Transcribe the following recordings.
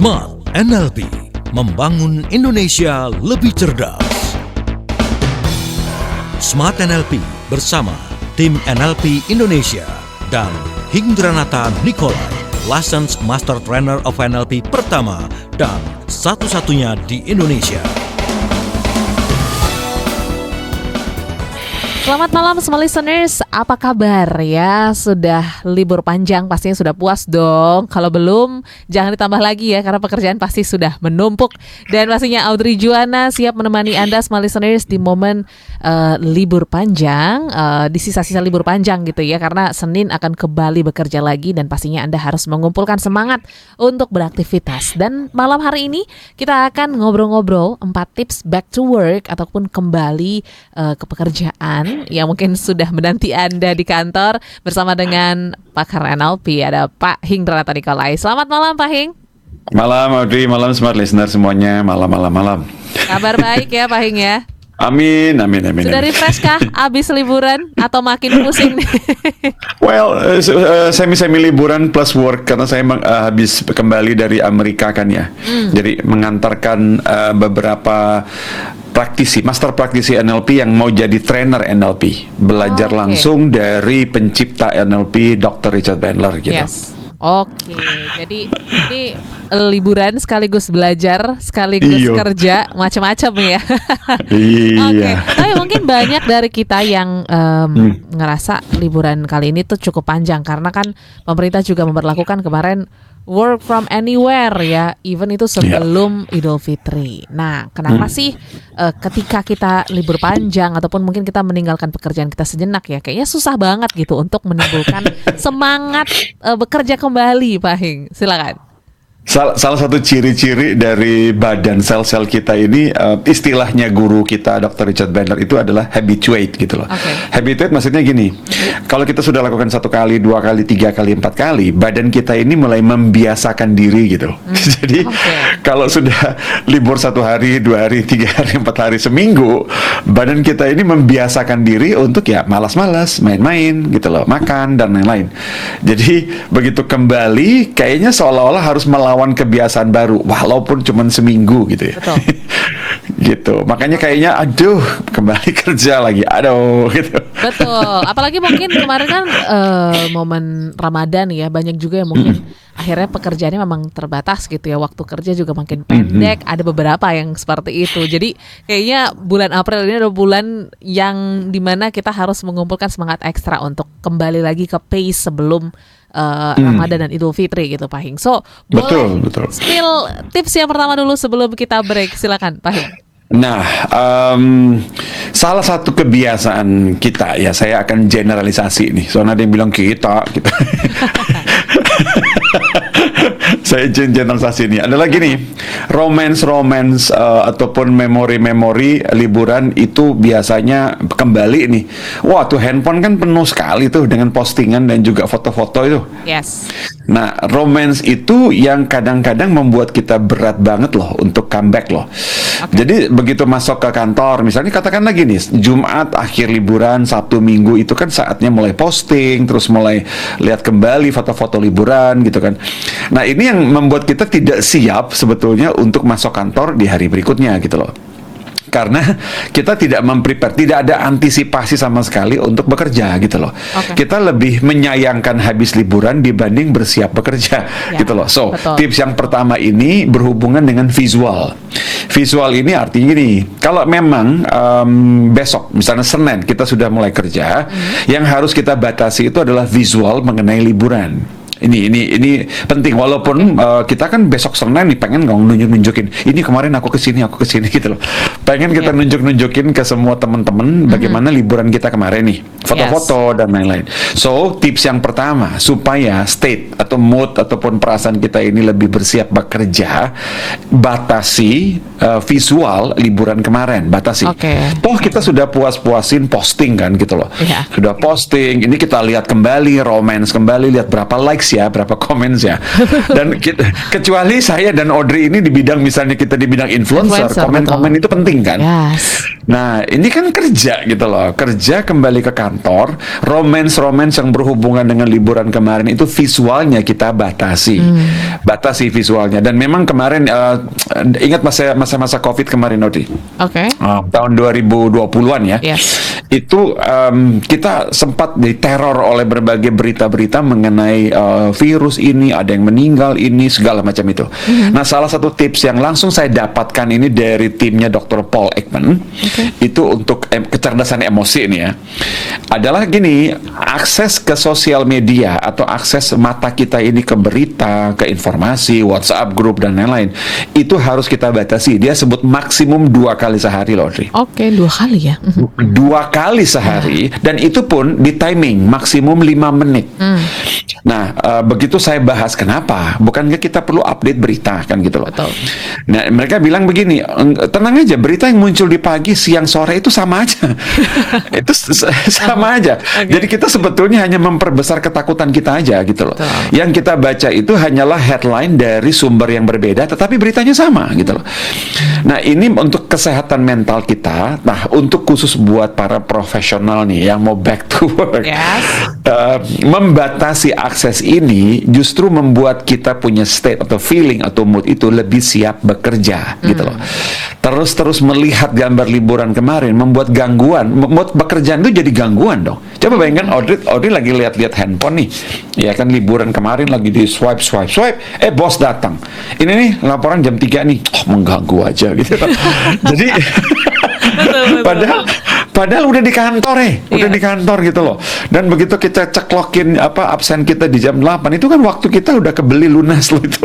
Smart NLP, membangun Indonesia lebih cerdas. Smart NLP bersama tim NLP Indonesia dan Hindranata Nikolai, Licensed Master Trainer of NLP pertama dan satu-satunya di Indonesia. Selamat malam semua listeners, apa kabar ya? Sudah libur panjang, pastinya sudah puas dong. Kalau belum, jangan ditambah lagi ya, karena pekerjaan pasti sudah menumpuk. Dan pastinya Audrey Juwana siap menemani Anda semua listeners di momen libur panjang, di sisa-sisa libur panjang gitu ya. Karena Senin akan kembali bekerja lagi dan pastinya Anda harus mengumpulkan semangat untuk beraktivitas. Dan malam hari ini kita akan ngobrol-ngobrol 4 tips back to work ataupun kembali ke pekerjaan yang mungkin sudah menanti Anda di kantor bersama dengan pakar NLP, ada Pak Hindranata Nikolai. Selamat malam Pak Hing. Malam Audrey, malam smart listener semuanya, malam. Kabar baik ya Pak Hing ya? Amin. Sudah refresh kah abis liburan atau makin pusing nih? Well, semi liburan plus work karena saya habis kembali dari Amerika kan ya. Jadi mengantarkan beberapa master praktisi NLP yang mau jadi trainer NLP, belajar langsung dari pencipta NLP Dr. Richard Bandler gitu. Yes. Oke, jadi ini liburan sekaligus belajar, sekaligus kerja, macam-macam ya. Iya. Oke, tapi mungkin banyak dari kita yang ngerasa liburan kali ini tuh cukup panjang karena kan pemerintah juga memberlakukan kemarin work from anywhere ya, even itu sebelum Idul Fitri. Nah, kenapa sih ketika kita libur panjang ataupun mungkin kita meninggalkan pekerjaan kita sejenak ya, kayaknya susah banget gitu untuk menimbulkan semangat bekerja kembali, Pak Hing. Silakan. Salah satu ciri-ciri dari badan sel-sel kita ini, istilahnya guru kita Dr. Richard Bandler itu adalah habituate gitu loh. Habituate maksudnya gini, kalau kita sudah lakukan 1 kali, 2 kali, 3 kali, 4 kali, badan kita ini mulai membiasakan diri gitu. Jadi kalau sudah libur 1 hari, 2 hari, 3 hari, 4 hari, seminggu, badan kita ini membiasakan diri untuk ya malas-malas, main-main gitu loh, makan dan lain-lain. Jadi begitu kembali, kayaknya seolah-olah harus melawan kebiasaan baru walaupun cuma seminggu gitu ya. Betul. Gitu. Makanya kayaknya aduh kembali kerja lagi. Aduh gitu. Betul. Apalagi mungkin kemarin kan momen Ramadan ya, banyak juga yang mungkin akhirnya pekerjaannya memang terbatas gitu ya. Waktu kerja juga makin pendek. Ada beberapa yang seperti itu. Jadi kayaknya bulan April ini adalah bulan yang dimana kita harus mengumpulkan semangat ekstra untuk kembali lagi ke pace sebelum Ramadan dan Idul Fitri gitu Pak Hing. So boleh betul. spill tips yang pertama dulu sebelum kita break. Silakan Pak Hing. Nah, salah satu kebiasaan kita ya, saya akan generalisasi nih. Soalnya ada yang bilang kita. Saya generalisasi ini adalah gini, romance ataupun memori liburan itu biasanya kembali nih. Wah, tuh handphone kan penuh sekali tuh dengan postingan dan juga foto-foto itu. Yes. Nah, romance itu yang kadang-kadang membuat kita berat banget loh untuk comeback loh. Jadi begitu masuk ke kantor, misalnya katakan lagi nih, Jumat akhir liburan, Sabtu Minggu itu kan saatnya mulai posting, terus mulai lihat kembali foto-foto liburan gitu kan. Nah, ini yang membuat kita tidak siap sebetulnya untuk masuk kantor di hari berikutnya gitu loh. Karena kita tidak memprepare, tidak ada antisipasi sama sekali untuk bekerja gitu loh. Kita lebih menyayangkan habis liburan dibanding bersiap bekerja gitu loh. So, tips yang pertama ini berhubungan dengan visual. Visual ini artinya gini, kalau memang besok, misalnya Senin kita sudah mulai kerja, yang harus kita batasi itu adalah visual mengenai liburan. Ini penting, walaupun kita kan besok Senin nih pengen nunjukin ini kemarin aku kesini gitu loh, pengen kita nunjukin ke semua teman-teman bagaimana liburan kita kemarin nih, foto-foto dan lain-lain. So tips yang pertama supaya state atau mood ataupun perasaan kita ini lebih bersiap bekerja, batasi visual liburan kemarin, batasi. Toh kita sudah puas-puasin posting kan gitu loh, sudah posting, ini kita lihat kembali, romance kembali, lihat berapa likes likes ya, berapa comments ya. Dan kecuali saya dan Audrey ini di bidang, misalnya kita di bidang influencer, komen-komen itu penting kan. Yes. Nah, ini kan kerja gitu loh. Kerja kembali ke kantor, romance yang berhubungan dengan liburan kemarin itu visualnya kita batasi. Batasi visualnya. Dan memang kemarin ingat masa-masa Covid kemarin, Audrey. Oke. Tahun 2020-an ya. Yes. Itu kita sempat diteror oleh berbagai berita-berita mengenai virus ini, ada yang meninggal ini, segala macam itu. Nah, salah satu tips yang langsung saya dapatkan ini dari timnya Dr. Paul Ekman, itu untuk kecerdasan emosi ini ya, adalah gini, akses ke sosial media atau akses mata kita ini ke berita, ke informasi, WhatsApp grup dan lain-lain, itu harus kita batasi. Dia sebut maksimum 2 kali sehari loh, Audrey. Oke, 2 kali ya. 2 kali sehari, dan itu pun di timing maksimum 5 menit. Nah, begitu saya bahas kenapa, bukankah kita perlu update berita kan gitu loh. Betul. Nah, mereka bilang begini, tenang aja, berita yang muncul di pagi, siang, sore itu sama aja. Itu sama aja. Jadi kita sebetulnya hanya memperbesar ketakutan kita aja gitu loh. Betul. Yang kita baca itu hanyalah headline dari sumber yang berbeda, tetapi beritanya sama gitu loh. Nah, ini untuk kesehatan mental kita. Nah, untuk khusus buat para profesional nih yang mau back to work, membatasi akses ini justru membuat kita punya state atau feeling atau mood itu lebih siap bekerja gitu loh. Terus melihat gambar liburan kemarin membuat gangguan, mood pekerjaan itu jadi gangguan dong. Coba bayangkan Audrey lagi lihat-lihat handphone nih, ya kan, liburan kemarin lagi di swipe, bos datang. Ini nih laporan jam 3 nih, mengganggu aja gitu. Jadi Padahal udah di kantor di kantor gitu loh. Dan begitu kita ceklokin absen kita di jam 8, itu kan waktu kita udah kebeli lunas loh itu.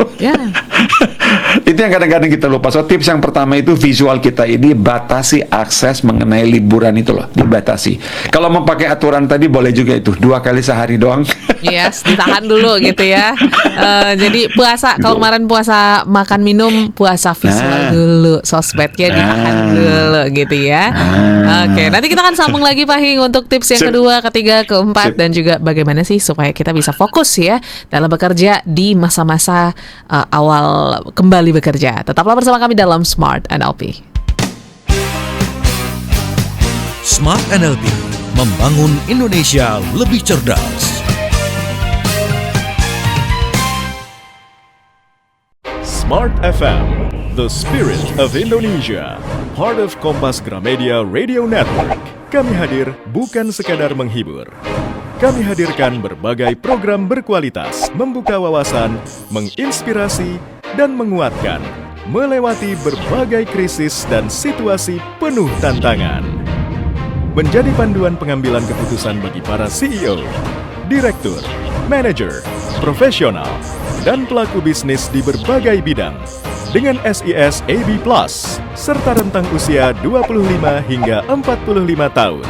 Itu yang kadang-kadang kita lupa. So tips yang pertama itu visual kita ini batasi akses mengenai liburan itu loh, dibatasi. Kalau mau pakai aturan tadi boleh juga itu 2 kali sehari doang. Yes, ditahan dulu gitu ya. Jadi puasa, kalau kemarin puasa makan minum, puasa visual dulu, sosmednya ditahan dulu gitu ya. Oke, nanti kita akan sambung lagi Pak Hing untuk tips yang kedua, ketiga, keempat, dan juga bagaimana sih supaya kita bisa fokus ya dalam bekerja di masa-masa awal kembali bekerja. Tetaplah bersama kami dalam Smart NLP. Smart NLP, membangun Indonesia lebih cerdas. Smart FM, the spirit of Indonesia, part of Kompas Gramedia Radio Network. Kami hadir bukan sekadar menghibur. Kami hadirkan berbagai program berkualitas, membuka wawasan, menginspirasi, dan menguatkan, melewati berbagai krisis dan situasi penuh tantangan. Menjadi panduan pengambilan keputusan bagi para CEO, direktur, manajer, profesional, dan pelaku bisnis di berbagai bidang dengan SIS AB+, serta rentang usia 25 hingga 45 tahun.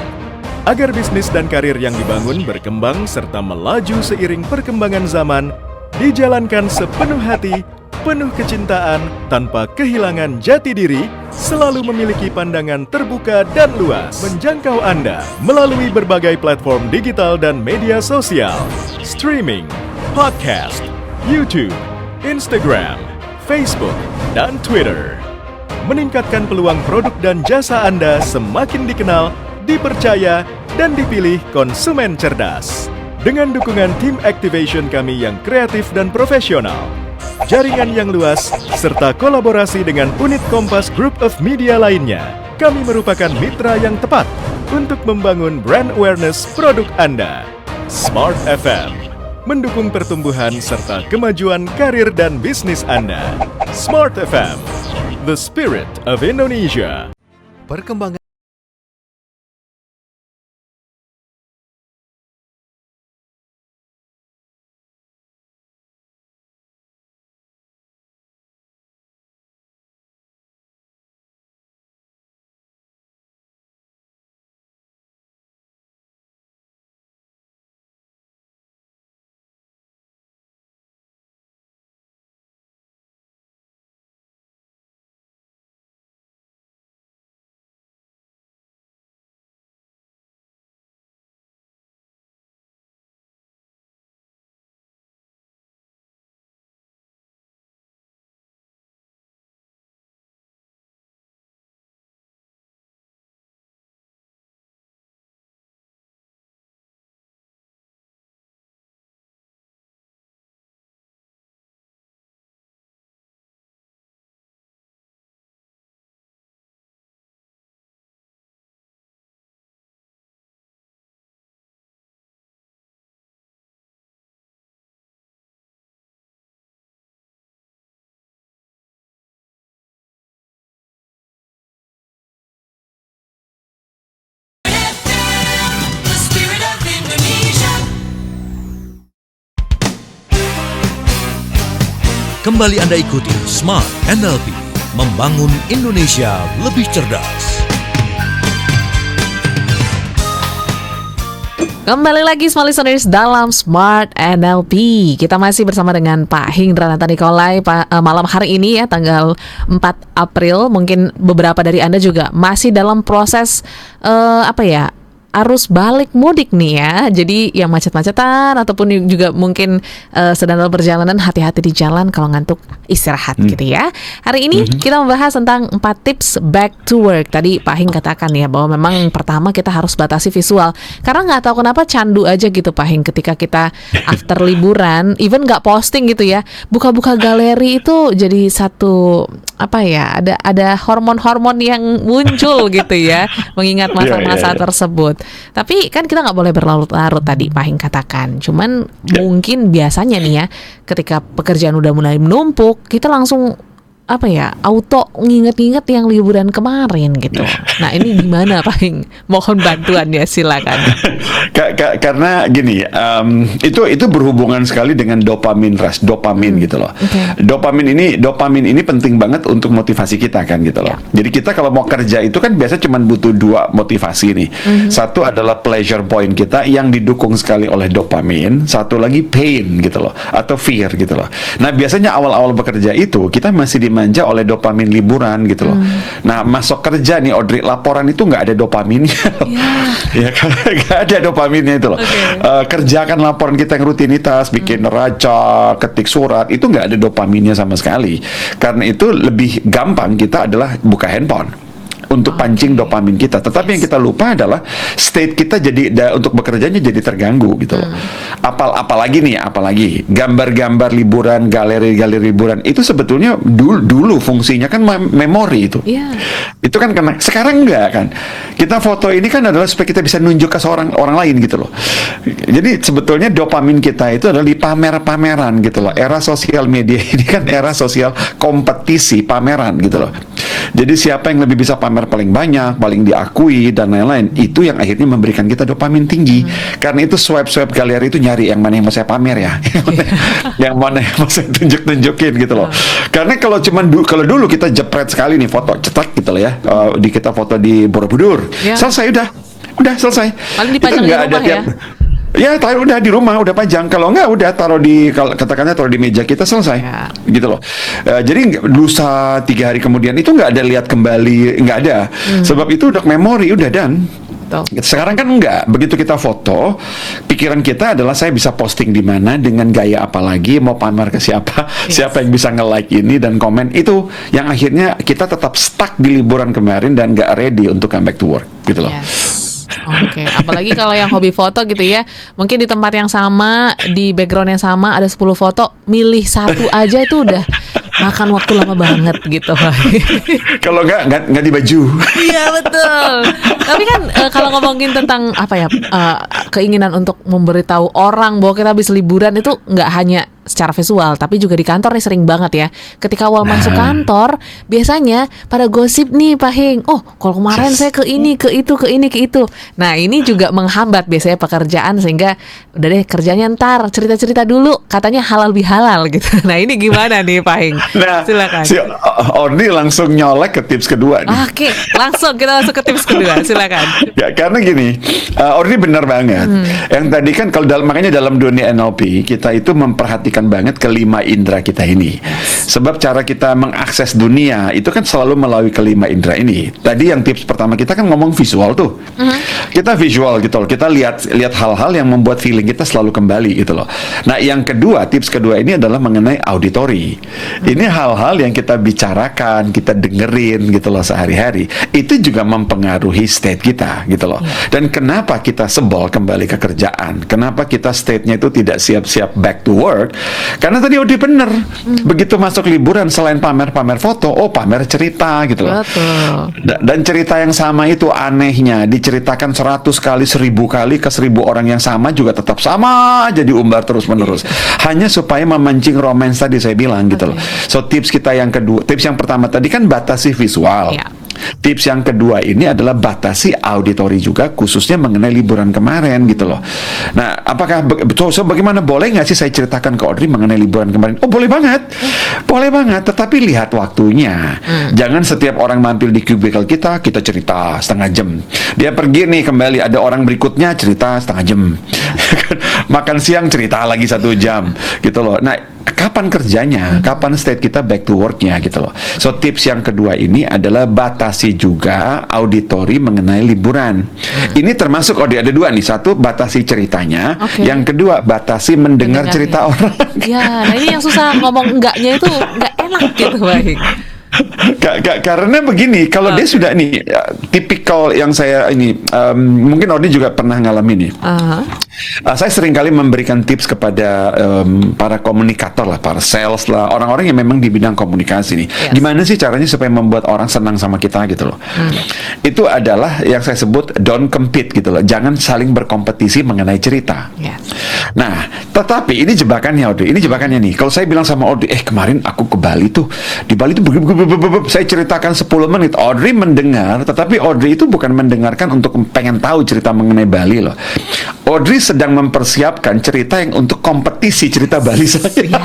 Agar bisnis dan karir yang dibangun berkembang serta melaju seiring perkembangan zaman, dijalankan sepenuh hati, penuh kecintaan, tanpa kehilangan jati diri, selalu memiliki pandangan terbuka dan luas, menjangkau Anda melalui berbagai platform digital dan media sosial, streaming, podcast, YouTube, Instagram, Facebook, dan Twitter. Meningkatkan peluang produk dan jasa Anda semakin dikenal, dipercaya, dan dipilih konsumen cerdas. Dengan dukungan tim activation kami yang kreatif dan profesional, jaringan yang luas, serta kolaborasi dengan unit Kompas Group of Media lainnya, kami merupakan mitra yang tepat untuk membangun brand awareness produk Anda. Smart FM, mendukung pertumbuhan serta kemajuan karir dan bisnis Anda. Smart FM, the spirit of Indonesia. Perkembangan Kembali Anda ikuti Smart NLP, membangun Indonesia lebih cerdas. Kembali lagi Smart Listeners dalam Smart NLP. Kita masih bersama dengan Pak Hindranata Nikolai malam hari ini ya, tanggal 4 April. Mungkin beberapa dari Anda juga masih dalam proses arus balik mudik nih ya. Jadi yang macet-macetan ataupun juga mungkin sedang dalam perjalanan, hati-hati di jalan, kalau ngantuk istirahat gitu ya. Hari ini kita membahas tentang 4 tips back to work. Tadi Pak Hing katakan ya bahwa memang pertama kita harus batasi visual. Karena nggak tahu kenapa candu aja gitu Pak Hing, ketika kita after liburan, even nggak posting gitu ya, buka-buka galeri itu jadi satu ada hormon-hormon yang muncul gitu ya, mengingat masa-masa tersebut. Tapi kan kita nggak boleh berlarut-larut tadi Pak Hing katakan. Cuman mungkin biasanya nih ya, ketika pekerjaan udah mulai menumpuk, kita langsung auto nginget-nginget yang liburan kemarin gitu. Nah ini gimana Pak Hing? Mohon bantuannya, silakan. Karena gini, itu berhubungan sekali dengan dopamin gitu loh. Okay. Dopamin ini penting banget untuk motivasi kita kan gitu loh. Jadi kita kalau mau kerja itu kan biasa cuma butuh 2 motivasi nih. Satu adalah pleasure point kita yang didukung sekali oleh dopamin. Satu lagi pain gitu loh, atau fear gitu loh. Nah biasanya awal-awal bekerja itu kita masih dimanja oleh dopamin liburan gitu loh. Nah masuk kerja nih Audrey, laporan itu nggak ada dopaminnya. Ya kan, nggak ada dopaminnya itu loh. Kerjakan laporan kita yang rutinitas, bikin neraca, ketik surat, itu nggak ada dopaminnya sama sekali. Karena itu lebih gampang kita adalah buka handphone untuk pancing dopamin kita. Tetapi yang kita lupa adalah state kita jadi untuk bekerjanya jadi terganggu gitu loh. Apalagi gambar-gambar liburan, galeri liburan itu sebetulnya dulu fungsinya kan memori itu. Itu kan karena sekarang enggak kan. Kita foto ini kan adalah supaya kita bisa nunjuk ke orang lain gitu loh. Jadi sebetulnya dopamin kita itu adalah di pameran gitu loh. Era sosial media ini kan era sosial kompetisi, pameran gitu loh. Jadi siapa yang lebih bisa pamer paling banyak, paling diakui dan lain-lain, itu yang akhirnya memberikan kita dopamin tinggi. Karena itu swipe galeri itu nyari yang mana yang mau saya pamer ya, yang mana yang mau saya tunjukin gitu loh. Karena kalau dulu kita jepret sekali nih foto cetak gitu loh ya, kita foto di Borobudur, selesai udah selesai. Paling dipajang di rumah ya. Ya, udah di rumah, udah pajang. Kalau enggak, udah taruh di meja kita, selesai. Gitu loh. Jadi lusa 3 hari kemudian itu nggak ada lihat kembali, nggak ada. Sebab itu udah memori, udah dan. Sekarang kan enggak. Begitu kita foto, pikiran kita adalah saya bisa posting di mana, dengan gaya apa lagi, mau pamer ke siapa, siapa yang bisa nge-like ini dan komen. Itu yang akhirnya kita tetap stuck di liburan kemarin dan nggak ready untuk come back to work, gitu loh. Oke, apalagi kalau yang hobi foto gitu ya, mungkin di tempat yang sama, di background yang sama, ada 10 foto, milih satu aja itu udah makan waktu lama banget gitu. Kalau nggak di baju. Iya betul. Tapi kan kalau ngomongin tentang keinginan untuk memberitahu orang bahwa kita habis liburan, itu nggak hanya secara visual, tapi juga di kantor nih sering banget ya. Ketika awal masuk kantor, biasanya pada gosip nih Pak Hing. Oh, kalau kemarin saya ke ini, ke itu, ke ini, ke itu. Nah, ini juga menghambat biasanya pekerjaan, sehingga udah deh kerjanya ntar, cerita-cerita dulu, katanya halal bihalal gitu. Nah, ini gimana nih Pak Hing? Nah, silakan. Si Ordi langsung nyolek ke tips kedua nih. Oke, langsung kita masuk ke tips kedua, silakan. Ya, karena gini, Ordi benar banget. Yang tadi kan makanya dalam dunia NLP kita itu memperhatikan banget kelima indera kita ini. Sebab cara kita mengakses dunia itu kan selalu melalui kelima indera ini. Tadi yang tips pertama kita kan ngomong visual tuh. Kita visual gitu loh. Kita lihat hal-hal yang membuat feeling kita selalu kembali gitu loh. Nah, yang kedua, tips kedua ini adalah mengenai auditory. Ini hal-hal yang kita bicarakan, kita dengerin gitu loh sehari-hari. Itu juga mempengaruhi state kita gitu loh. Dan kenapa kita sebel kembali ke kerjaan? Kenapa kita state-nya itu tidak siap-siap back to work? Karena tadi udah bener. Begitu masuk liburan, selain pamer-pamer foto, pamer cerita gitu loh. Dan cerita yang sama itu anehnya diceritakan 100 kali, 1000 kali ke 1000 orang yang sama juga tetap sama, jadi umbar terus-menerus. Hanya supaya memancing romance tadi saya bilang gitu loh. So tips kita yang kedua, tips yang pertama tadi kan batasi visual. Tips yang kedua ini adalah batasi auditori juga, khususnya mengenai liburan kemarin gitu loh. Nah, apakah bagaimana, boleh nggak sih saya ceritakan ke Audrey mengenai liburan kemarin? Oh, boleh banget, boleh banget. Tetapi lihat waktunya. Jangan setiap orang mampir di cubicle kita cerita setengah jam. Dia pergi nih kembali, ada orang berikutnya cerita setengah jam. Makan siang cerita lagi 1 jam gitu loh. Nah, kapan kerjanya, kapan state kita back to work-nya gitu loh. So tips yang kedua ini adalah batasi juga auditori mengenai liburan. Ini termasuk ada 2 nih. Satu, batasi ceritanya. Yang kedua, batasi mendengar cerita orang. Ya, nah ini yang susah, ngomong enggaknya itu enggak enak gitu, baik. Karena begini, kalau dia sudah nih tipikal yang saya ini, mungkin Odi juga pernah ngalamin nih. Saya sering kali memberikan tips kepada para komunikator lah, para sales lah, orang-orang yang memang di bidang komunikasi nih. Gimana sih caranya supaya membuat orang senang sama kita gitu loh. Itu adalah yang saya sebut don't compete gitu loh. Jangan saling berkompetisi mengenai cerita. Nah, tetapi ini jebakannya Odi. Ini jebakannya nih. Kalau saya bilang sama Odi, kemarin aku ke Bali tuh. Di Bali tuh saya ceritakan 10 menit. Audrey mendengar, tetapi Audrey itu bukan mendengarkan untuk pengen tahu cerita mengenai Bali loh. Audrey sedang mempersiapkan cerita yang untuk kompetisi cerita Bali saya.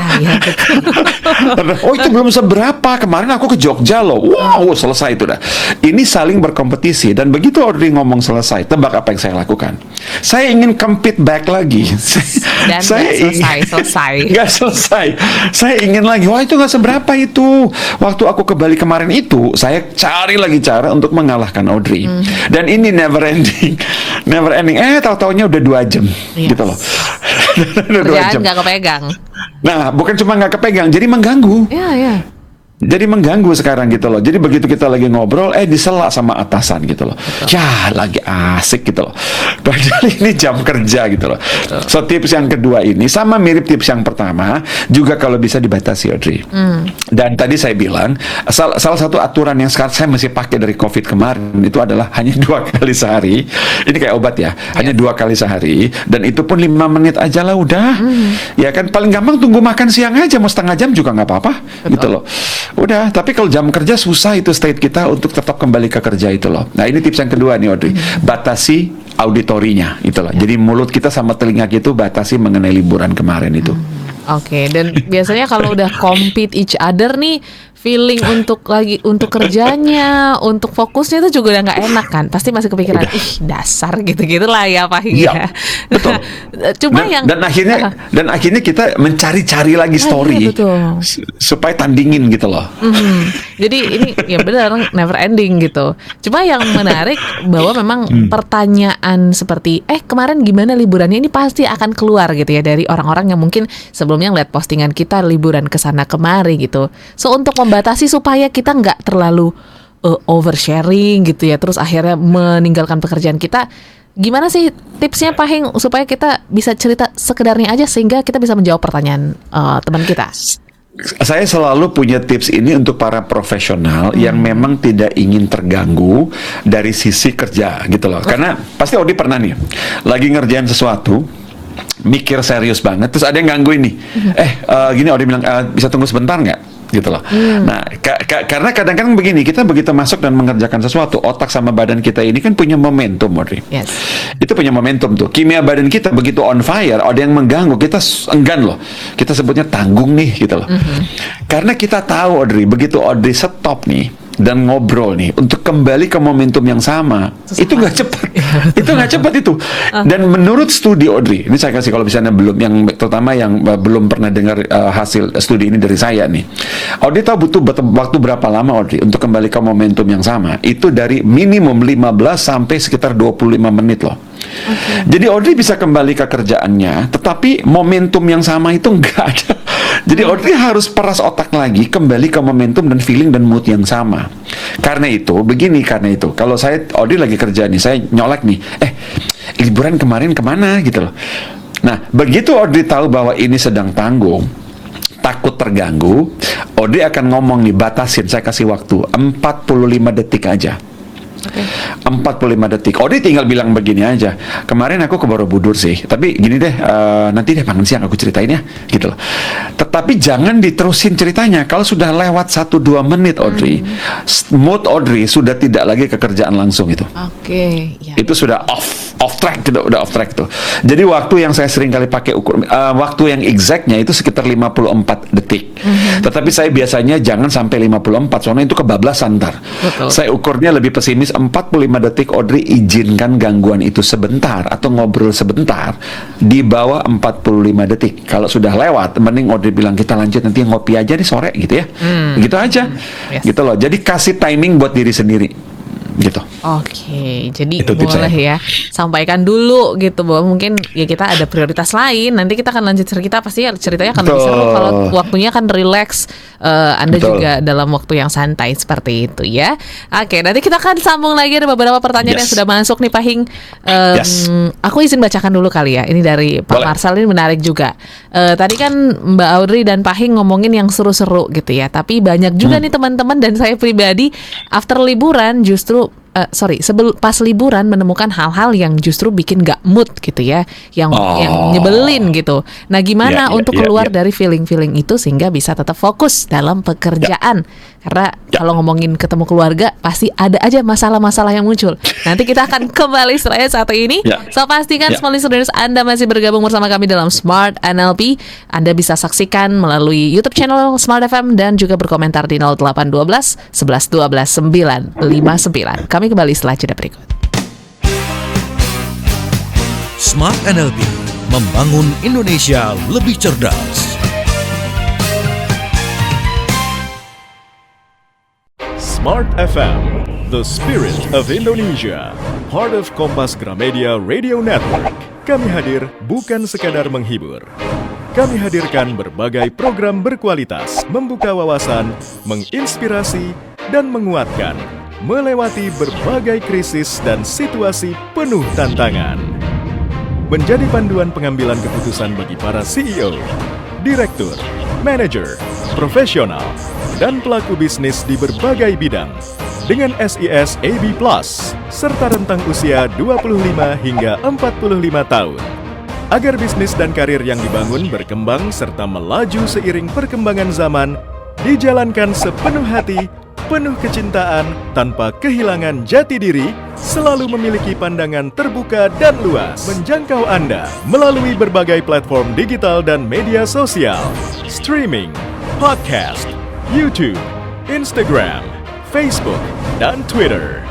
Oh, itu belum seberapa. Kemarin aku ke Jogja loh. Wow, selesai itu dah. Ini saling berkompetisi. Dan begitu Audrey ngomong selesai, tebak apa yang saya lakukan? Saya ingin compete back lagi. Dan selesai. Nggak selesai. Saya ingin lagi. Wah, itu nggak seberapa itu. Waktu aku ke Bali kemarin itu, saya cari lagi cara untuk mengalahkan Audrey. Dan ini never ending. Tahu-taunya udah 2 jam gitu loh. Udah 2 jam. Nggak kepegang. Nah, bukan cuma nggak kepegang, jadi mengganggu. Iya. Jadi mengganggu sekarang gitu loh. Jadi begitu kita lagi ngobrol, disela sama atasan gitu loh. Ya, lagi asik gitu loh. Padahal ini jam kerja gitu loh. So tips yang kedua ini sama mirip tips yang pertama, juga kalau bisa dibatasi, Audrey. Dan tadi saya bilang, salah satu aturan yang sekarang saya masih pakai dari COVID kemarin itu adalah hanya 2 kali sehari. Ini kayak obat ya, hanya 2 kali sehari. Dan itu pun 5 menit aja lah udah. Ya kan, paling gampang tunggu makan siang aja, mau setengah jam juga nggak apa-apa gitu loh. Udah, tapi kalau jam kerja susah itu state kita untuk tetap kembali ke kerja itu loh. Nah, ini tips yang kedua nih Audrey. Batasi auditorinya itu loh. Jadi mulut kita sama telinga kita batasi mengenai liburan kemarin itu. Oke, dan biasanya kalau udah compete each other nih, feeling untuk kerjanya, untuk fokusnya itu juga udah nggak enak kan? Pasti masih kepikiran, dasar gitu-gitu lah ya Pak Hing. Iya, betul. Cuma dan akhirnya kita mencari-cari lagi story supaya tandingin gitu loh. Jadi ini ya benar never ending gitu. Cuma yang menarik bahwa memang pertanyaan seperti kemarin gimana liburannya ini pasti akan keluar gitu ya dari orang-orang yang mungkin sebelumnya ngeliat postingan kita liburan ke sana kemari gitu. So untuk membatasi supaya kita nggak terlalu oversharing gitu ya, terus akhirnya meninggalkan pekerjaan kita, gimana sih tipsnya Pak Hing supaya kita bisa cerita sekedarnya aja sehingga kita bisa menjawab pertanyaan teman kita? Saya selalu punya tips ini untuk para profesional yang memang tidak ingin terganggu dari sisi kerja gitu loh. Karena pasti Odi pernah nih lagi ngerjain sesuatu, mikir serius banget, terus ada yang gangguin nih. Gini Odi bilang, bisa tunggu sebentar nggak? Gitu loh. Nah, karena kadang-kadang begini, kita begitu masuk dan mengerjakan sesuatu, otak sama badan kita ini kan punya momentum, Audrey. Itu punya momentum tuh. Kimia badan kita begitu on fire, ada yang mengganggu, kita enggan loh. Kita sebutnya tanggung nih, gitu loh. Karena kita tahu, Audrey, begitu Audrey stop nih dan ngobrol nih untuk kembali ke momentum yang sama, itu nggak cepat. Itu nggak cepat itu. Dan menurut studi Audrey, ini saya kasih kalau misalnya belum, yang terutama yang belum pernah dengar hasil studi ini dari saya nih, Audrey tahu butuh waktu berapa lama Audrey untuk kembali ke momentum yang sama? Itu dari minimum 15 sampai sekitar 25 menit loh. Jadi Audrey bisa kembali ke kerjaannya, tetapi momentum yang sama itu nggak ada. Jadi Audrey harus peras otak lagi, kembali ke momentum dan feeling dan mood yang sama. Karena itu, kalau saya Audrey lagi kerja nih, saya nyolek nih, liburan kemarin kemana gitu loh. Nah, begitu Audrey tahu bahwa ini sedang tanggung, takut terganggu, Audrey akan ngomong nih, batasin, saya kasih waktu 45 detik aja. 45 detik. Odi tinggal bilang begini aja. Kemarin aku ke Borobudur sih, tapi gini deh, nanti deh makan siang aku ceritain ya, gitu loh. Tetapi jangan diterusin ceritanya. Kalau sudah lewat 1-2 menit, Audrey, mood Audrey sudah tidak lagi kekerjaan langsung itu. Oke, ya. Itu sudah off track, udah off track tuh. Jadi waktu yang saya sering kali pakai waktu yang exactnya itu sekitar 54 detik. Tetapi saya biasanya jangan sampai 54, soalnya itu kebablasan ntar. Betul. Saya ukurnya lebih pesimis, 45 detik. Audrey, izinkan gangguan itu sebentar atau ngobrol sebentar di bawah 45 detik. Kalau sudah lewat, mending Audrey bilang kita lanjut nanti ngopi aja nih sore gitu ya. Gitu aja. Yes. Gitu loh. Jadi kasih timing buat diri sendiri. Gitu. Oke, jadi Itu tips boleh saya. ya sampaikan dulu gitu bahwa mungkin ya kita ada prioritas lain. Nanti kita akan lanjut cerita, pasti ceritanya akan lebih seru Betul. kalau waktunya kan relax. Anda Betul. juga dalam waktu yang santai seperti itu ya. Oke, nanti kita akan sambung lagi, ada beberapa pertanyaan yang Yes. sudah masuk nih Pak Hing. Yes. Aku izin bacakan dulu kali ya. Ini dari Pak Boleh. Marsal, ini menarik juga. Tadi kan Mbak Audrey dan Pak Hing ngomongin yang seru-seru gitu ya. Tapi banyak juga nih teman-teman dan saya pribadi after liburan justru pas liburan menemukan hal-hal yang justru bikin gak mood gitu ya, yang nyebelin gitu. Nah, gimana untuk keluar dari feeling-feeling itu sehingga bisa tetap fokus dalam pekerjaan? Karena kalau ngomongin ketemu keluarga pasti ada aja masalah-masalah yang muncul. Nanti kita akan kembali setelah satu ini. So pastikan small listeners Anda masih bergabung bersama kami dalam Smart NLP. Anda bisa saksikan melalui YouTube channel Smart FM dan juga berkomentar di 0812 11 12 959. Kami kembali setelah jeda berikut. Smart NLP, membangun Indonesia lebih cerdas. Smart FM, the spirit of Indonesia, part of Kompas Gramedia Radio Network. Kami hadir bukan sekadar menghibur. Kami hadirkan berbagai program berkualitas, membuka wawasan, menginspirasi, dan menguatkan, melewati berbagai krisis dan situasi penuh tantangan. Menjadi panduan pengambilan keputusan bagi para CEO, direktur, manajer, profesional, dan pelaku bisnis di berbagai bidang dengan SIS AB+, serta rentang usia 25 hingga 45 tahun. Agar bisnis dan karir yang dibangun berkembang serta melaju seiring perkembangan zaman, dijalankan sepenuh hati, penuh kecintaan, tanpa kehilangan jati diri, selalu memiliki pandangan terbuka dan luas, menjangkau Anda melalui berbagai platform digital dan media sosial, streaming, podcast, YouTube, Instagram, Facebook, dan Twitter.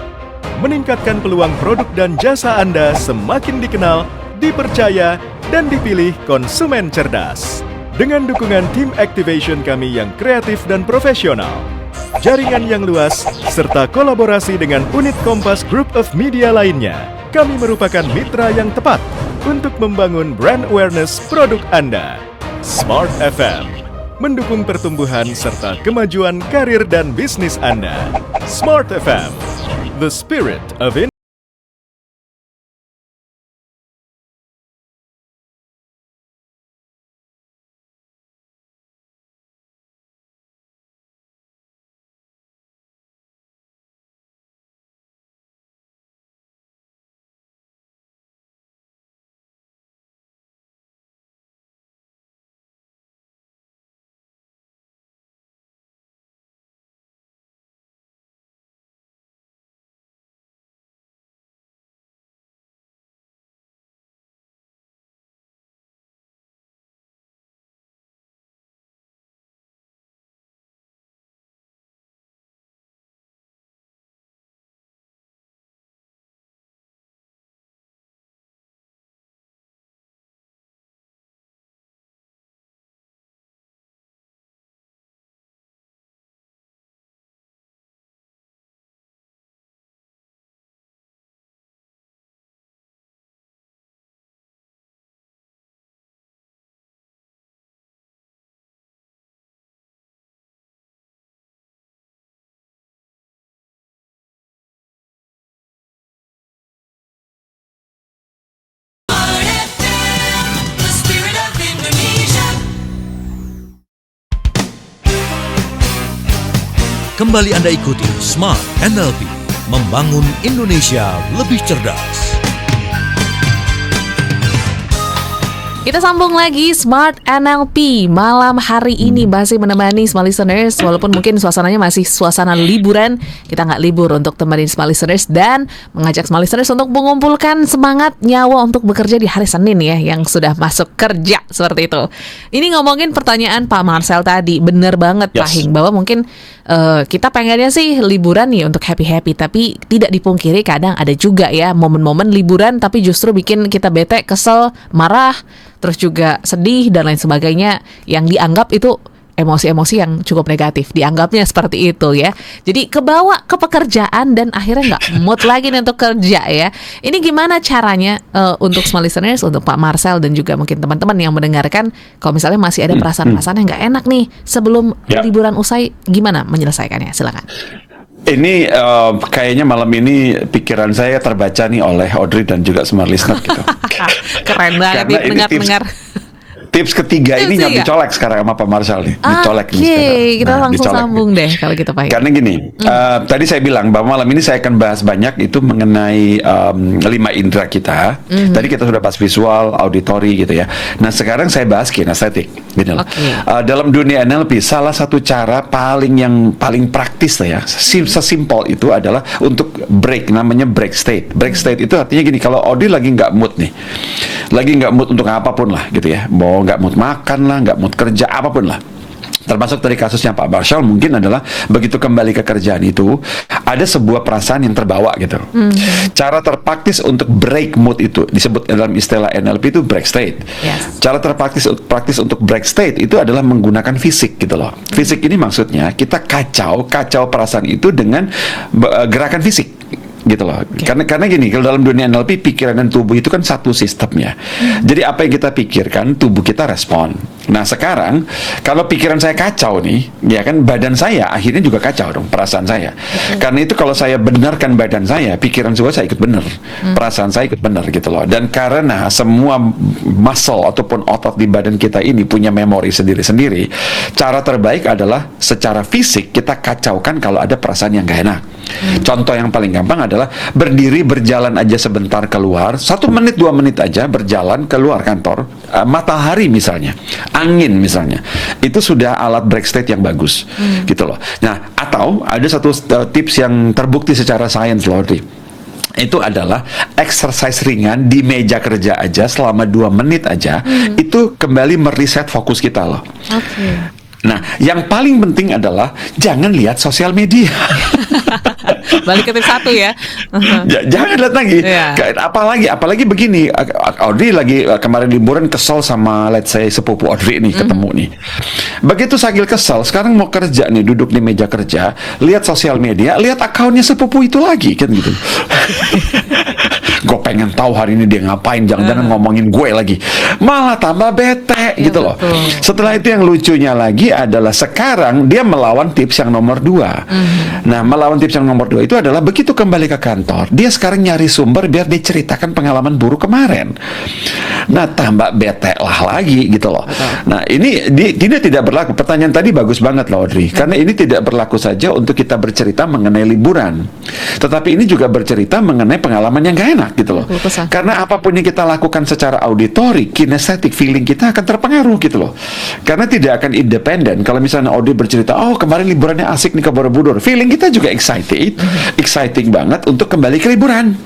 Meningkatkan peluang produk dan jasa Anda semakin dikenal, dipercaya, dan dipilih konsumen cerdas. Dengan dukungan tim activation kami yang kreatif dan profesional, jaringan yang luas, serta kolaborasi dengan unit Kompas Group of Media lainnya, kami merupakan mitra yang tepat untuk membangun brand awareness produk Anda. Smart FM, mendukung pertumbuhan serta kemajuan karir dan bisnis Anda. Smart FM, the spirit of Indonesia. Kembali Anda ikuti Smart NLP membangun Indonesia lebih cerdas. Kita sambung lagi Smart NLP malam hari ini masih menemani Smart Listeners. Walaupun mungkin suasananya masih suasana liburan, kita nggak libur untuk temenin Smart Listeners dan mengajak Smart Listeners untuk mengumpulkan semangat nyawa untuk bekerja di hari Senin ya, yang sudah masuk kerja seperti itu. Ini ngomongin pertanyaan Pak Marcel tadi, bener banget Pak Hing, bahwa mungkin kita pengennya sih liburan nih untuk happy-happy, tapi tidak dipungkiri kadang ada juga ya momen-momen liburan tapi justru bikin kita bete, kesel, marah, terus juga sedih dan lain sebagainya yang dianggap itu emosi-emosi yang cukup negatif, dianggapnya seperti itu ya. Jadi kebawa ke pekerjaan dan akhirnya nggak mood lagi nih untuk kerja ya. Ini gimana caranya untuk small listeners, untuk Pak Marcel dan juga mungkin teman-teman yang mendengarkan, kalau misalnya masih ada perasaan-perasaan yang nggak enak nih sebelum liburan usai, gimana menyelesaikannya? Silakan. Ini kayaknya malam ini pikiran saya terbaca nih oleh Audrey dan juga smart listener gitu. Keren banget nih pendengar-pendengar. Tips ketiga ini nyampe colek sekarang sama Pak Marcel nih. Dicolek nih sekarang. Oke, kita langsung sambung deh kalau gitu Pak. Karena gini, tadi saya bilang bahwa malam ini saya akan bahas banyak itu mengenai 5 indera kita. Tadi kita sudah bahas visual, auditory gitu ya. Nah sekarang saya bahas kinestetik. Gitu loh. Dalam dunia NLP, salah satu cara yang paling praktis lah ya, sesimpel itu adalah untuk break, namanya break state. Break state itu artinya gini, kalau Audi lagi nggak mood nih, lagi nggak mood untuk apapun lah gitu ya, mau nggak mood makan lah, nggak mood kerja, apapun lah. Termasuk dari kasusnya Pak Marcel mungkin adalah begitu kembali ke kerjaan itu ada sebuah perasaan yang terbawa gitu. Cara terpraktis untuk break mood itu disebut dalam istilah NLP itu break state. Cara terpraktis untuk break state itu adalah menggunakan fisik gitu loh. Fisik ini maksudnya kita kacau perasaan itu dengan gerakan fisik. Gitu loh. Karena gini, kalau dalam dunia NLP pikiran dan tubuh itu kan satu sistemnya. Jadi apa yang kita pikirkan, tubuh kita respon. Nah sekarang kalau pikiran saya kacau nih, ya kan badan saya akhirnya juga kacau dong, perasaan saya. Karena itu kalau saya benarkan badan saya, pikiran juga saya ikut benar, perasaan saya ikut benar gitu loh. Dan karena semua muscle ataupun otot di badan kita ini punya memori sendiri-sendiri, cara terbaik adalah secara fisik kita kacaukan kalau ada perasaan yang gak enak. Contoh yang paling gampang adalah berdiri berjalan aja sebentar keluar, 1 menit 2 menit aja berjalan keluar kantor, matahari misalnya, angin misalnya, itu sudah alat break state yang bagus gitu loh. Nah atau ada satu tips yang terbukti secara sains loh, itu adalah exercise ringan di meja kerja aja selama 2 menit aja, itu kembali mereset fokus kita loh. Nah, yang paling penting adalah jangan lihat sosial media. Balik ke tips 1 ya. Jangan lihat lagi. Apalagi begini, Audrey lagi kemarin liburan kesel sama let's say sepupu Audrey nih ketemu nih. Begitu Sagil kesel, sekarang mau kerja nih, duduk di meja kerja, lihat sosial media, lihat akunnya sepupu itu lagi kan gitu. Gue pengen tahu hari ini dia ngapain, jangan-jangan ngomongin gue lagi, malah tambah bete gitu loh. Setelah itu yang lucunya lagi adalah sekarang dia melawan tips yang nomor 2. Nah melawan tips yang nomor 2 itu adalah begitu kembali ke kantor, dia sekarang nyari sumber biar dia ceritakan pengalaman buruk kemarin. Nah tambah bete lah lagi gitu loh. Nah ini tidak berlaku. Pertanyaan tadi bagus banget loh Audrey, karena ini tidak berlaku saja untuk kita bercerita mengenai liburan, tetapi ini juga bercerita mengenai pengalaman yang gak enak gitu loh. Karena apapun yang kita lakukan secara auditory, kinestetik, feeling kita akan terpengaruh gitu loh. Karena tidak akan independen. Kalau misalnya Audi bercerita, oh kemarin liburannya asik nih ke Borobudur, feeling kita juga exciting banget untuk kembali ke liburan.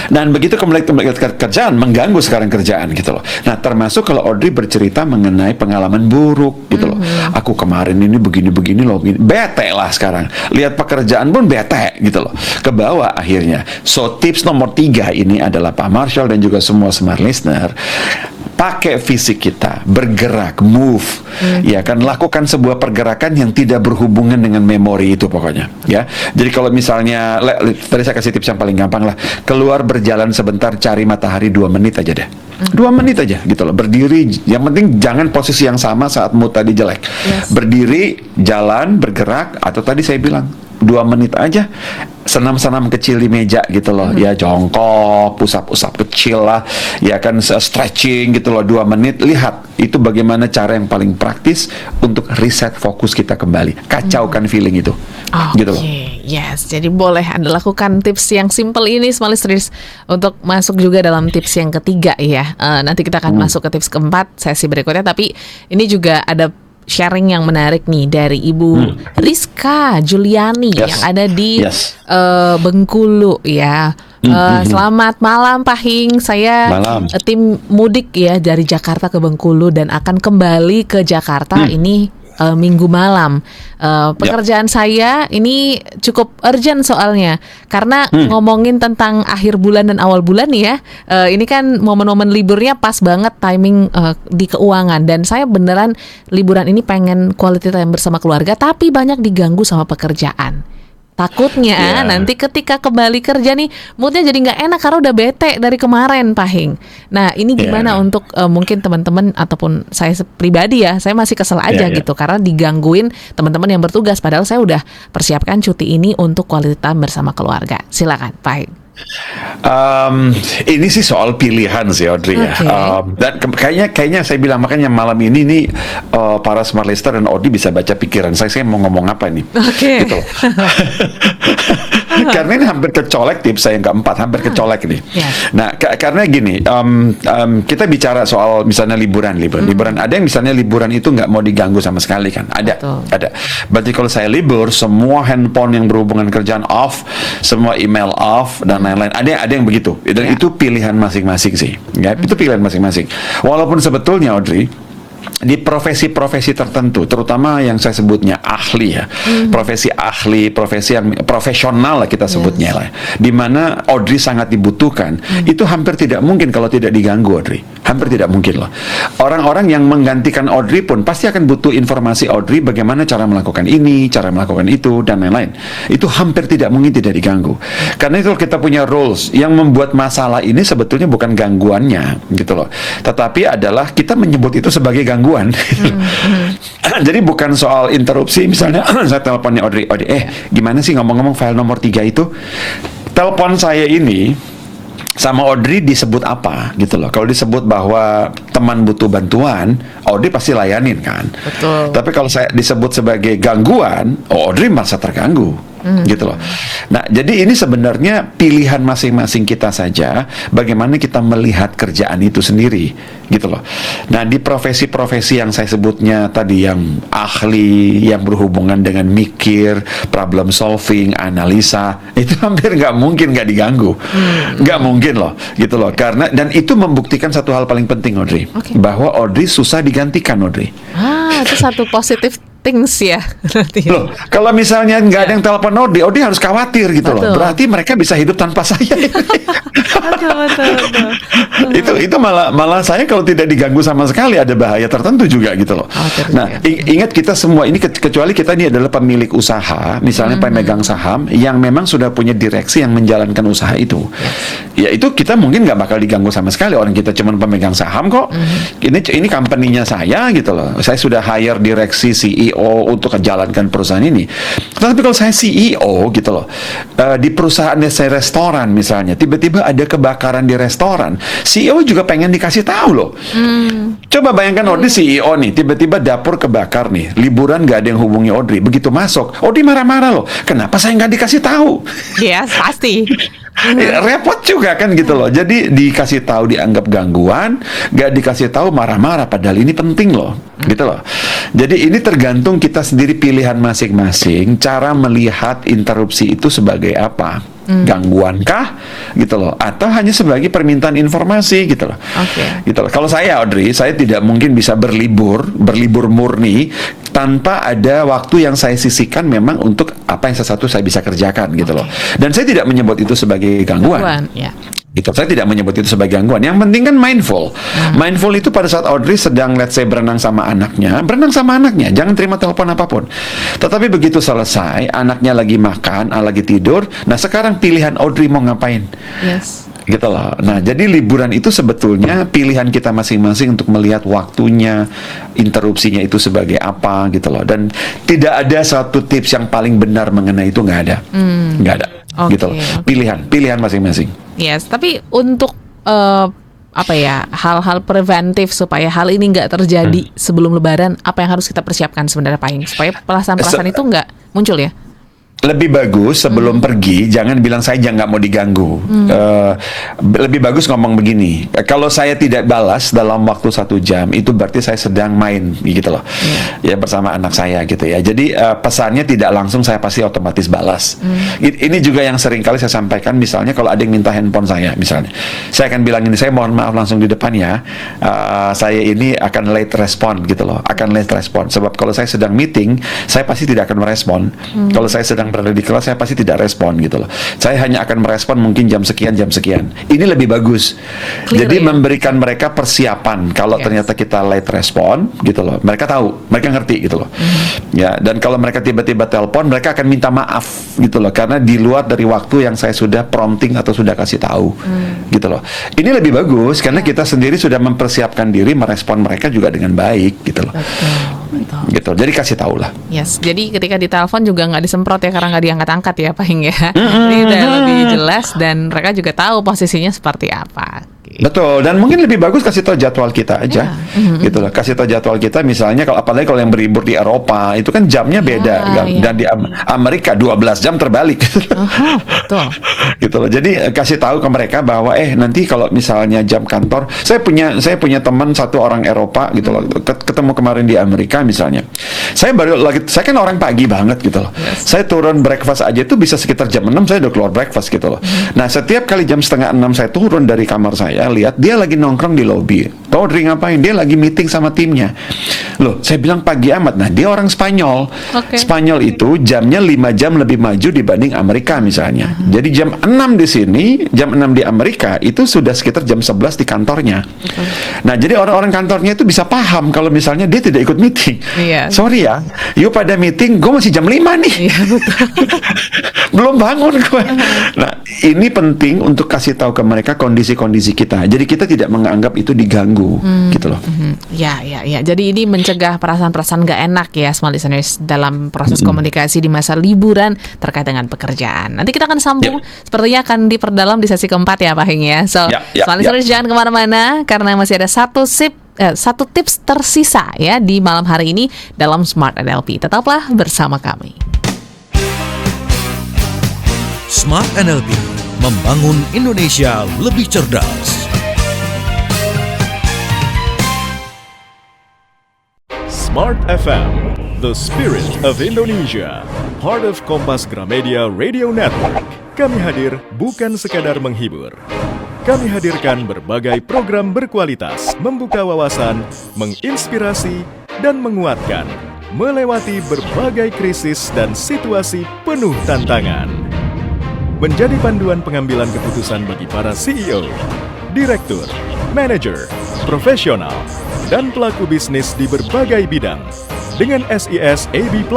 Dan begitu kembali ke kerjaan, mengganggu sekarang kerjaan gitu loh. Nah termasuk kalau Audrey bercerita mengenai pengalaman buruk gitu loh. Aku kemarin ini begini loh, bete lah sekarang. Lihat pekerjaan pun bete gitu loh, ke bawah akhirnya. So tips nomor 3 ini adalah Pak Marcel dan juga semua smart listener, pakai fisik kita, bergerak, move, ya kan, lakukan sebuah pergerakan yang tidak berhubungan dengan memori itu pokoknya, ya. Jadi kalau misalnya, tadi saya kasih tips yang paling gampang lah, keluar berjalan sebentar, cari matahari 2 menit aja deh, 2 menit aja gitu loh, berdiri, yang penting jangan posisi yang sama saat mood tadi jelek, berdiri, jalan, bergerak, atau tadi saya bilang 2 menit aja, senam-senam kecil di meja gitu loh, ya jongkok, pusap-pusap kecil lah, ya kan stretching gitu loh 2 menit. Lihat itu bagaimana cara yang paling praktis untuk reset fokus kita kembali, kacaukan feeling itu, gitu loh. Yes, jadi boleh Anda lakukan tips yang simple ini, small listeners, untuk masuk juga dalam tips yang ketiga ya. Nanti kita akan masuk ke tips keempat sesi berikutnya, tapi ini juga ada sharing yang menarik nih dari Ibu Rizka Juliani yang ada di Bengkulu ya. Selamat malam Pak Hing, saya tim mudik ya dari Jakarta ke Bengkulu dan akan kembali ke Jakarta ini Minggu malam. Pekerjaan saya ini cukup urgent soalnya karena ngomongin tentang akhir bulan dan awal bulan nih ya. Ini kan momen-momen liburnya pas banget timing di keuangan, dan saya beneran liburan ini pengen quality time bersama keluarga, tapi banyak diganggu sama pekerjaan. Takutnya nanti ketika kembali kerja nih moodnya jadi nggak enak karena udah bete dari kemarin, Pak Hing. Nah ini gimana untuk mungkin teman-teman ataupun saya pribadi ya, saya masih kesel aja gitu karena digangguin teman-teman yang bertugas, padahal saya udah persiapkan cuti ini untuk quality time bersama keluarga. Silakan, Pak Hing. Ini sih soal pilihan sih, Audrey ya. Dan kayaknya saya bilang, makanya malam ini nih para smart listener dan Audrey bisa baca pikiran saya mau ngomong apa nih. Gitu. Karena ini hampir kecolek tips saya yang keempat, hampir kecolek nih. Nah, karena gini, kita bicara soal misalnya liburan. Ada yang misalnya liburan itu nggak mau diganggu sama sekali kan? Ada. Berarti kalau saya libur, semua handphone yang berhubungan kerjaan off, semua email off dan lain-lain. Ada yang begitu. Dan itu pilihan masing-masing sih. Ya, itu pilihan masing-masing. Walaupun sebetulnya Audrey, di profesi-profesi tertentu, terutama yang saya sebutnya ahli ya, profesi ahli, profesi yang profesional lah kita sebutnya lah, di mana Audrey sangat dibutuhkan, itu hampir tidak mungkin kalau tidak diganggu, Audrey. Hampir tidak mungkin loh. Orang-orang yang menggantikan Audrey pun pasti akan butuh informasi Audrey bagaimana cara melakukan ini, cara melakukan itu, dan lain-lain. Itu hampir tidak mungkin tidak diganggu. Karena itu kita punya rules yang membuat masalah ini sebetulnya bukan gangguannya, gitu loh. Tetapi adalah kita menyebut itu sebagai gangguan. Jadi bukan soal interupsi, misalnya saya teleponnya Audrey, gimana sih ngomong-ngomong file nomor 3 itu? Telepon saya ini sama Audrey disebut apa gitu loh. Kalau disebut bahwa teman butuh bantuan, Audrey pasti layanin kan. Betul. Tapi kalau saya disebut sebagai gangguan, Audrey merasa terganggu. Gitu loh. Nah, jadi ini sebenarnya pilihan masing-masing kita saja bagaimana kita melihat kerjaan itu sendiri, gitu loh. Nah, di profesi-profesi yang saya sebutnya tadi, yang ahli, yang berhubungan dengan mikir, problem solving, analisa, itu hampir nggak mungkin nggak diganggu, nggak mungkin loh, gitu loh. Karena dan itu membuktikan satu hal paling penting, Audrey, bahwa Audrey susah digantikan, Audrey. Itu satu positif things ya. Loh, kalau misalnya nggak ada yang telepon Audrey harus khawatir gitu loh. Berarti mereka bisa hidup tanpa saya. Itu malah saya kalau tidak diganggu sama sekali ada bahaya tertentu juga gitu loh. Nah, ingat kita semua ini kecuali kita ini adalah pemilik usaha, misalnya pemegang saham yang memang sudah punya direksi yang menjalankan usaha itu. Ya itu kita mungkin nggak bakal diganggu sama sekali, orang kita cuma pemegang saham kok. Ini company-nya saya gitu loh. Saya sudah hire direksi CEO untuk menjalankan perusahaan ini. Tapi kalau saya CEO gitu loh, di perusahaan saya restoran misalnya, tiba-tiba ada kebakaran di restoran, CEO juga pengen dikasih tahu loh. Coba bayangkan Audrey CEO nih, tiba-tiba dapur kebakar nih, liburan nggak ada yang hubungi Audrey, begitu masuk, Audrey marah-marah loh, kenapa saya nggak dikasih tahu? Yes, pasti. Repot juga kan gitu loh. Jadi dikasih tahu dianggap gangguan, nggak dikasih tahu marah-marah, padahal ini penting loh, gitu loh. Jadi ini tergantung kita sendiri, pilihan masing-masing cara melihat interupsi itu sebagai apa. Gangguan kah gitu loh, atau hanya sebagai permintaan informasi gitu loh. Gitu loh. Kalau saya, Audrey, saya tidak mungkin bisa berlibur murni tanpa ada waktu yang saya sisihkan memang untuk apa yang sesuatu saya bisa kerjakan gitu loh. Dan saya tidak menyebut itu sebagai gangguan. Gitu. Saya tidak menyebut itu sebagai gangguan. Yang penting kan mindful. Mindful itu pada saat Audrey sedang let's say berenang sama anaknya, jangan terima telepon apapun. Tetapi begitu selesai, anaknya lagi makan, lagi tidur, nah sekarang pilihan Audrey mau ngapain. gitu loh. Nah, jadi liburan itu sebetulnya pilihan kita masing-masing untuk melihat waktunya, interupsinya itu sebagai apa gitu loh. Dan tidak ada satu tips yang paling benar mengenai itu, nggak ada, nggak ada, gitu loh. Oke. Pilihan masing-masing. Yes, tapi untuk apa ya, hal-hal preventif supaya hal ini nggak terjadi sebelum Lebaran, apa yang harus kita persiapkan sebenarnya, Pak Hing, supaya perasaan-perasaan itu nggak muncul ya? Lebih bagus sebelum pergi jangan bilang saya nggak mau diganggu. Lebih bagus ngomong begini, kalau saya tidak balas dalam waktu 1 jam itu berarti saya sedang main gitu loh, ya bersama anak saya gitu ya. Jadi pesannya tidak langsung saya pasti otomatis balas. Ini juga yang sering kali saya sampaikan, misalnya kalau ada yang minta handphone saya misalnya, saya akan bilang ini, saya mohon maaf langsung di depan ya, saya ini akan late respon gitu loh, akan late respon sebab kalau saya sedang meeting saya pasti tidak akan merespon. Kalau saya sedang berada di kelas saya pasti tidak respon gitu loh. Saya hanya akan merespon mungkin jam sekian. Ini lebih bagus. Clear, Jadi ya? memberikan mereka persiapan kalau ternyata kita late respon gitu loh. Mereka tahu, mereka ngerti gitu loh. Ya, dan kalau mereka tiba-tiba telepon, mereka akan minta maaf gitu loh karena di luar dari waktu yang saya sudah prompting atau sudah kasih tahu. Gitu loh. Ini lebih bagus karena kita sendiri sudah mempersiapkan diri merespon mereka juga dengan baik gitu loh. Betul. Gitu. Jadi kasih tahu lah. Yes, jadi ketika ditelepon juga nggak disemprot ya, karena nggak diangkat-angkat ya, Pak Hing ya. Jadi udah lebih jelas dan mereka juga tahu posisinya seperti apa. Betul, dan mungkin lebih bagus kasih tahu jadwal kita aja, gitu loh. Kasih tahu jadwal kita, misalnya kalau apalagi kalau yang berlibur di Eropa itu kan jamnya beda, kan? Dan di Amerika 12 jam terbalik, Betul. gitu loh. Jadi kasih tahu ke mereka bahwa nanti kalau misalnya jam kantor, saya punya teman satu orang Eropa gitu loh, ketemu kemarin di Amerika misalnya. Saya kan orang pagi banget gitu loh. Saya turun breakfast aja itu bisa sekitar jam 6 saya udah keluar breakfast gitu loh. Nah, setiap kali jam setengah 6 saya turun dari kamar saya, lihat dia lagi nongkrong di lobi. Tahu Dri ngapain? Dia lagi meeting sama timnya. Loh, saya bilang pagi amat. Nah, dia orang Spanyol. Spanyol itu jamnya 5 jam lebih maju dibanding Amerika misalnya. Jadi jam 6 di sini, jam 6 di Amerika itu sudah sekitar jam 11 di kantornya. Nah, jadi orang-orang kantornya itu bisa paham kalau misalnya dia tidak ikut meeting. Sorry ya, yuk pada meeting, gue masih jam 5 nih. Belum bangun gue. Nah, ini penting untuk kasih tahu ke mereka kondisi-kondisi kita. Jadi kita tidak menganggap itu diganggu, gitu loh. Ya. Jadi ini mencegah perasaan-perasaan nggak enak ya, small listeners, dalam proses komunikasi di masa liburan terkait dengan pekerjaan. Nanti kita akan sambung, sepertinya akan diperdalam di sesi keempat ya, Pak Hing ya. So, small listeners jangan kemana-mana karena masih ada satu tips tersisa ya di malam hari ini dalam Smart NLP. Tetaplah bersama kami. Smart NLP, membangun Indonesia lebih cerdas. Smart FM, the spirit of Indonesia, part of Kompas Gramedia Radio Network. Kami hadir bukan sekadar menghibur. Kami hadirkan berbagai program berkualitas, membuka wawasan, menginspirasi, dan menguatkan, melewati berbagai krisis dan situasi penuh tantangan. Menjadi panduan pengambilan keputusan bagi para CEO, direktur, manajer, profesional, dan pelaku bisnis di berbagai bidang dengan SIS AB+,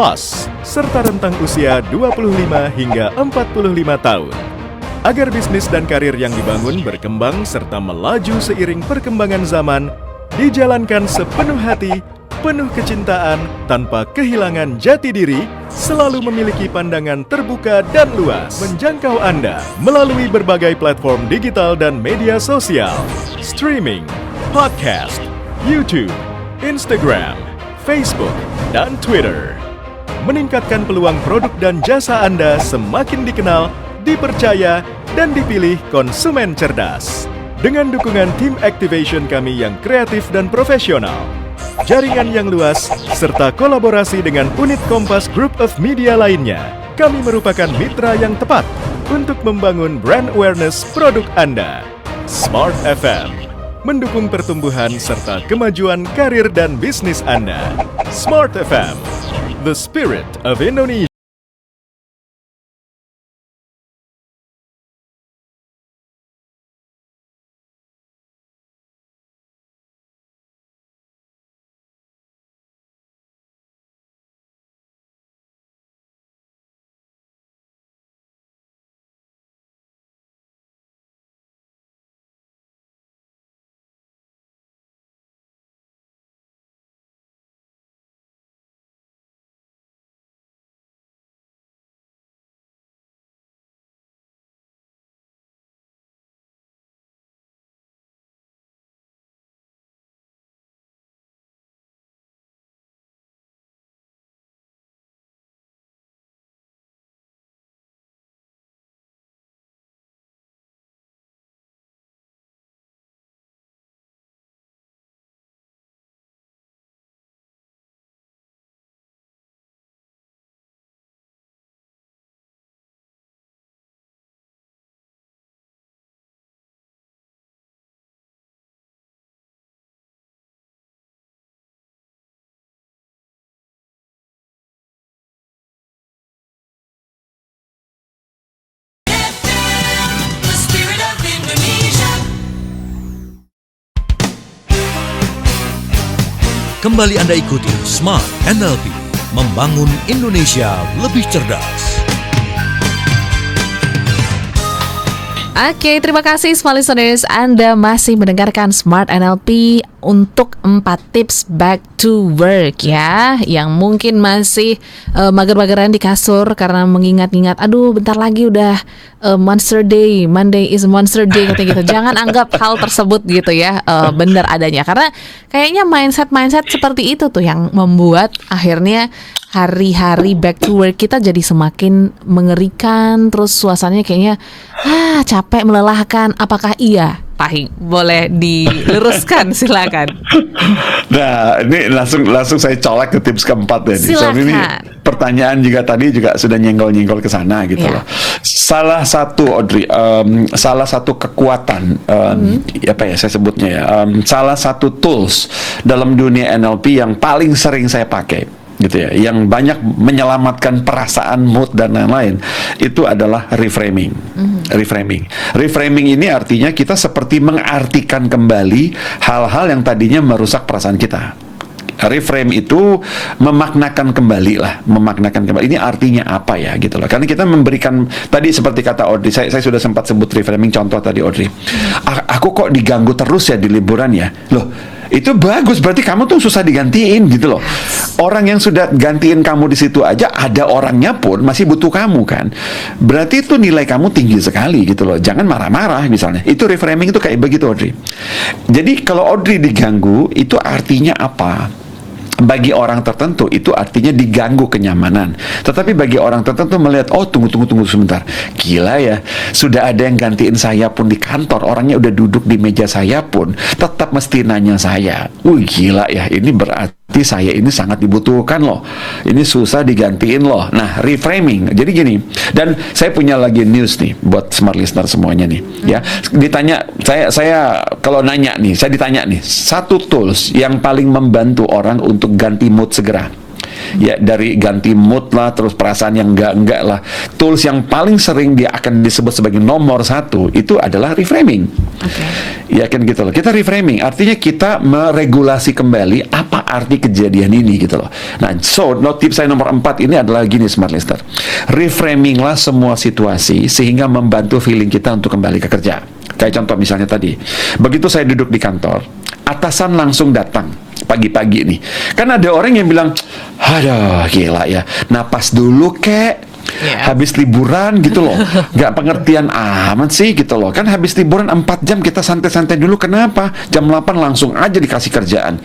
serta rentang usia 25 hingga 45 tahun. Agar bisnis dan karir yang dibangun berkembang serta melaju seiring perkembangan zaman, dijalankan sepenuh hati, penuh kecintaan, tanpa kehilangan jati diri, selalu memiliki pandangan terbuka dan luas, menjangkau Anda melalui berbagai platform digital dan media sosial, streaming, podcast, YouTube, Instagram, Facebook, dan Twitter. Meningkatkan peluang produk dan jasa Anda semakin dikenal, dipercaya, dan dipilih konsumen cerdas. Dengan dukungan tim activation kami yang kreatif dan profesional, jaringan yang luas, serta kolaborasi dengan unit Kompas Group of Media lainnya, kami merupakan mitra yang tepat untuk membangun brand awareness produk Anda. Smart FM, mendukung pertumbuhan serta kemajuan karir dan bisnis Anda. Smart FM, the spirit of Indonesia. kembali Anda ikuti Smart NLP, membangun Indonesia lebih cerdas. Oke, terima kasih smart listeners. Anda masih mendengarkan Smart NLP untuk 4 tips back to work ya. Yang mungkin masih mager-mageran di kasur karena mengingat-ingat, aduh bentar lagi udah Monster Day, Monday is Monster Day katanya gitu. Jangan anggap hal tersebut gitu ya benar adanya. Karena kayaknya mindset seperti itu tuh yang membuat akhirnya hari-hari back to work kita jadi semakin mengerikan. Terus suasananya kayaknya capek, melelahkan. Apakah iya? Pahing, boleh diluruskan silakan. Nah, ini langsung saya colek ke tips keempat ya. Silakan. Ini pertanyaan juga tadi juga sudah nyenggol-nyenggol ke sana gitu loh. Salah satu Audrey, salah satu kekuatan apa ya saya sebutnya ya, salah satu tools dalam dunia NLP yang paling sering saya pakai gitu ya, yang banyak menyelamatkan perasaan, mood dan lain-lain, itu adalah reframing. Reframing ini artinya kita seperti mengartikan kembali hal-hal yang tadinya merusak perasaan kita. Reframe itu memaknakan kembali. Ini artinya apa ya gitu loh. Karena kita memberikan tadi seperti kata Audrey, saya sudah sempat sebut reframing, contoh tadi Audrey. Aku kok diganggu terus ya di liburan ya. Loh, itu bagus, berarti kamu tuh susah digantiin gitu loh. Orang yang sudah gantiin kamu di situ aja, ada orangnya pun masih butuh kamu kan. Berarti itu nilai kamu tinggi sekali gitu loh. Jangan marah-marah misalnya. Itu reframing itu kayak begitu Audrey. Jadi kalau Audrey diganggu, itu artinya apa? Bagi orang tertentu itu artinya diganggu kenyamanan. Tetapi bagi orang tertentu melihat, oh tunggu sebentar, gila ya, sudah ada yang gantiin saya pun di kantor, orangnya udah duduk di meja saya pun tetap mesti nanya saya. Gila ya, ini berarti saya ini sangat dibutuhkan loh, ini susah digantiin loh. Nah, reframing. Jadi gini, dan saya punya lagi news nih buat smart listener semuanya nih ya. Ditanya, saya kalau nanya nih, saya ditanya nih, satu tools yang paling membantu orang untuk ganti mood segera. Ya, dari ganti mood lah, terus perasaan yang enggak lah. Tools yang paling sering dia akan disebut sebagai nomor 1 itu adalah reframing. Ya kan gitu loh. Kita reframing, artinya kita meregulasi kembali apa arti kejadian ini gitu loh. Nah, tips saya nomor 4 ini adalah gini smart listener. Reframing lah semua situasi sehingga membantu feeling kita untuk kembali ke kerja. Kayak contoh misalnya tadi, begitu saya duduk di kantor, atasan langsung datang pagi-pagi nih. Kan ada orang yang bilang, aduh gila ya, napas dulu kek, habis liburan gitu loh, nggak pengertian amat sih gitu loh. Kan habis liburan 4 jam kita santai-santai dulu, kenapa? Jam 8 langsung aja dikasih kerjaan.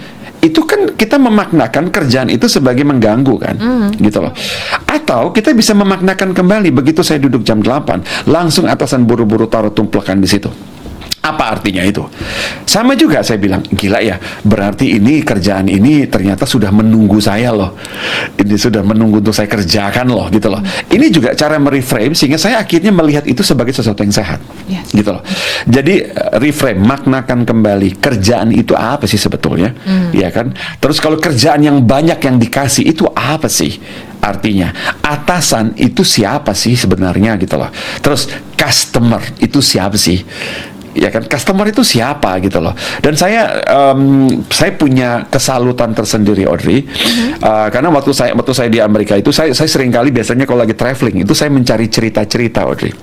Itu kan kita memaknakan kerjaan itu sebagai mengganggu kan, gitu loh. Atau kita bisa memaknakan kembali, begitu saya duduk jam 8, langsung atasan buru-buru taruh tumplekan di situ. Apa artinya itu? Sama juga saya bilang, gila ya, berarti ini kerjaan ini ternyata sudah menunggu saya loh. Ini sudah menunggu untuk saya kerjakan loh, gitu loh. Ini juga cara mereframe sehingga saya akhirnya melihat itu sebagai sesuatu yang sehat. Gitu loh. Jadi reframe, maknakan kembali kerjaan itu apa sih sebetulnya? Ya kan? Terus kalau kerjaan yang banyak yang dikasih itu apa sih? Artinya, atasan itu siapa sih sebenarnya gitu loh. Terus customer itu siapa sih? Ya kan, customer itu siapa gitu loh. Dan saya punya kesalutan tersendiri Audrey, karena waktu saya di Amerika itu saya sering kali biasanya kalau lagi traveling itu saya mencari cerita-cerita Audrey.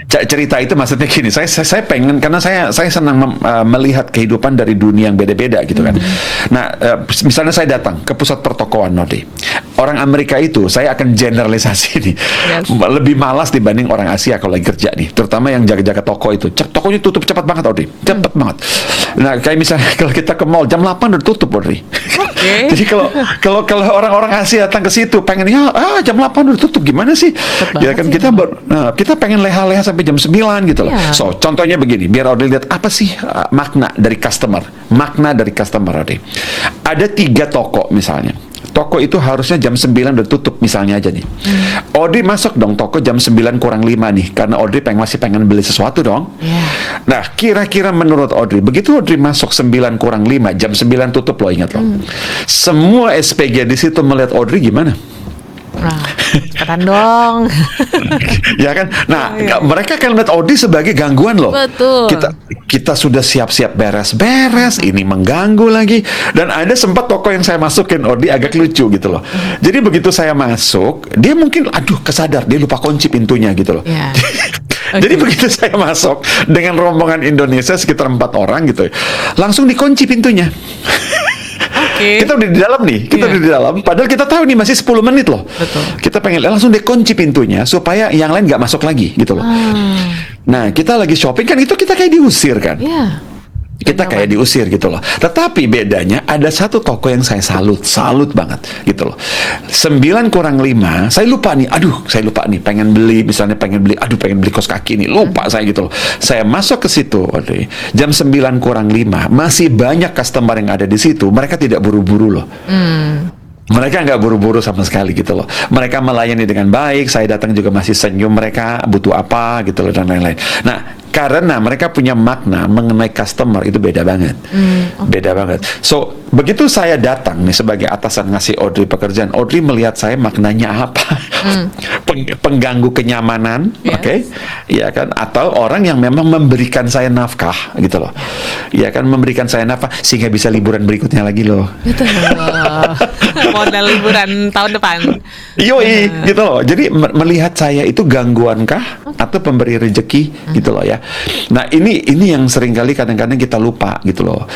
Cerita itu maksudnya gini, saya pengen, karena saya senang melihat kehidupan dari dunia yang beda-beda gitu kan. Nah, misalnya saya datang ke pusat pertokoan Audrey, orang Amerika itu saya akan generalisasi nih, lebih malas dibanding orang Asia kalau lagi kerja nih, terutama yang jaga-jaga toko itu. Tokonya tutup cepat banget Audrey, cepat banget. Nah, kayak misalnya kalau kita ke mall jam 8 udah tutup Audrey. Jadi kalau orang-orang Asia datang ke situ pengen jam 8 udah tutup, gimana sih? Ya kan kita pengen leha-leha sampai jam 9 gitu loh. So, contohnya begini, biar Audrey lihat apa sih makna dari customer. Makna dari customer Audrey. Ada 3 toko misalnya. Toko itu harusnya jam 9 udah tutup misalnya aja nih. Audrey masuk dong toko jam 9 kurang 5 nih, karena Audrey masih pengen beli sesuatu dong. Nah, kira-kira menurut Audrey, begitu Audrey masuk 9 kurang 5, jam 9 tutup loh, ingat loh. Semua SPG di situ melihat Audrey gimana? Cepetan dong. Ya kan? Nah, mereka kan melihat Audrey sebagai gangguan loh. Betul. kita sudah siap-siap beres-beres, ini mengganggu lagi. Dan ada sempat toko yang saya masukin, Audrey, agak lucu gitu loh. Jadi begitu saya masuk, dia mungkin, kesadar, dia lupa kunci pintunya gitu loh. Ya. Jadi begitu saya masuk dengan rombongan Indonesia sekitar 4 orang gitu, langsung dikunci pintunya. Oke. Kita udah di dalam nih, kita udah di dalam. Padahal kita tahu nih masih 10 menit loh. Betul. Kita pengen langsung dikunci pintunya supaya yang lain nggak masuk lagi gitu loh. Nah, kita lagi shopping kan, itu kita kayak diusir kan. Iya. Kita kayak diusir gitu loh. Tetapi bedanya ada satu toko yang saya salut banget gitu loh. 9 kurang 5, saya lupa nih, pengen beli kaos kaki nih, lupa saya gitu loh. Saya masuk ke situ, jam 9 kurang 5, masih banyak customer yang ada di situ, mereka tidak buru-buru loh. Mereka nggak buru-buru sama sekali gitu loh. Mereka melayani dengan baik. Saya datang juga masih senyum. Mereka butuh apa gitu loh dan lain-lain. Nah, karena mereka punya makna mengenai customer itu beda banget. Beda banget. So, begitu saya datang nih sebagai atasan ngasih Audrey pekerjaan, Audrey melihat saya maknanya apa? Pengganggu kenyamanan, oke? Ya kan? Atau orang yang memang memberikan saya nafkah gitu loh. Ya kan, memberikan saya nafkah sehingga bisa liburan berikutnya lagi loh. Betul. Modal liburan tahun depan. Yoi, gitu loh. Jadi melihat saya itu gangguankah atau pemberi rezeki gitu loh ya. Nah, ini yang seringkali kadang-kadang kita lupa gitu loh.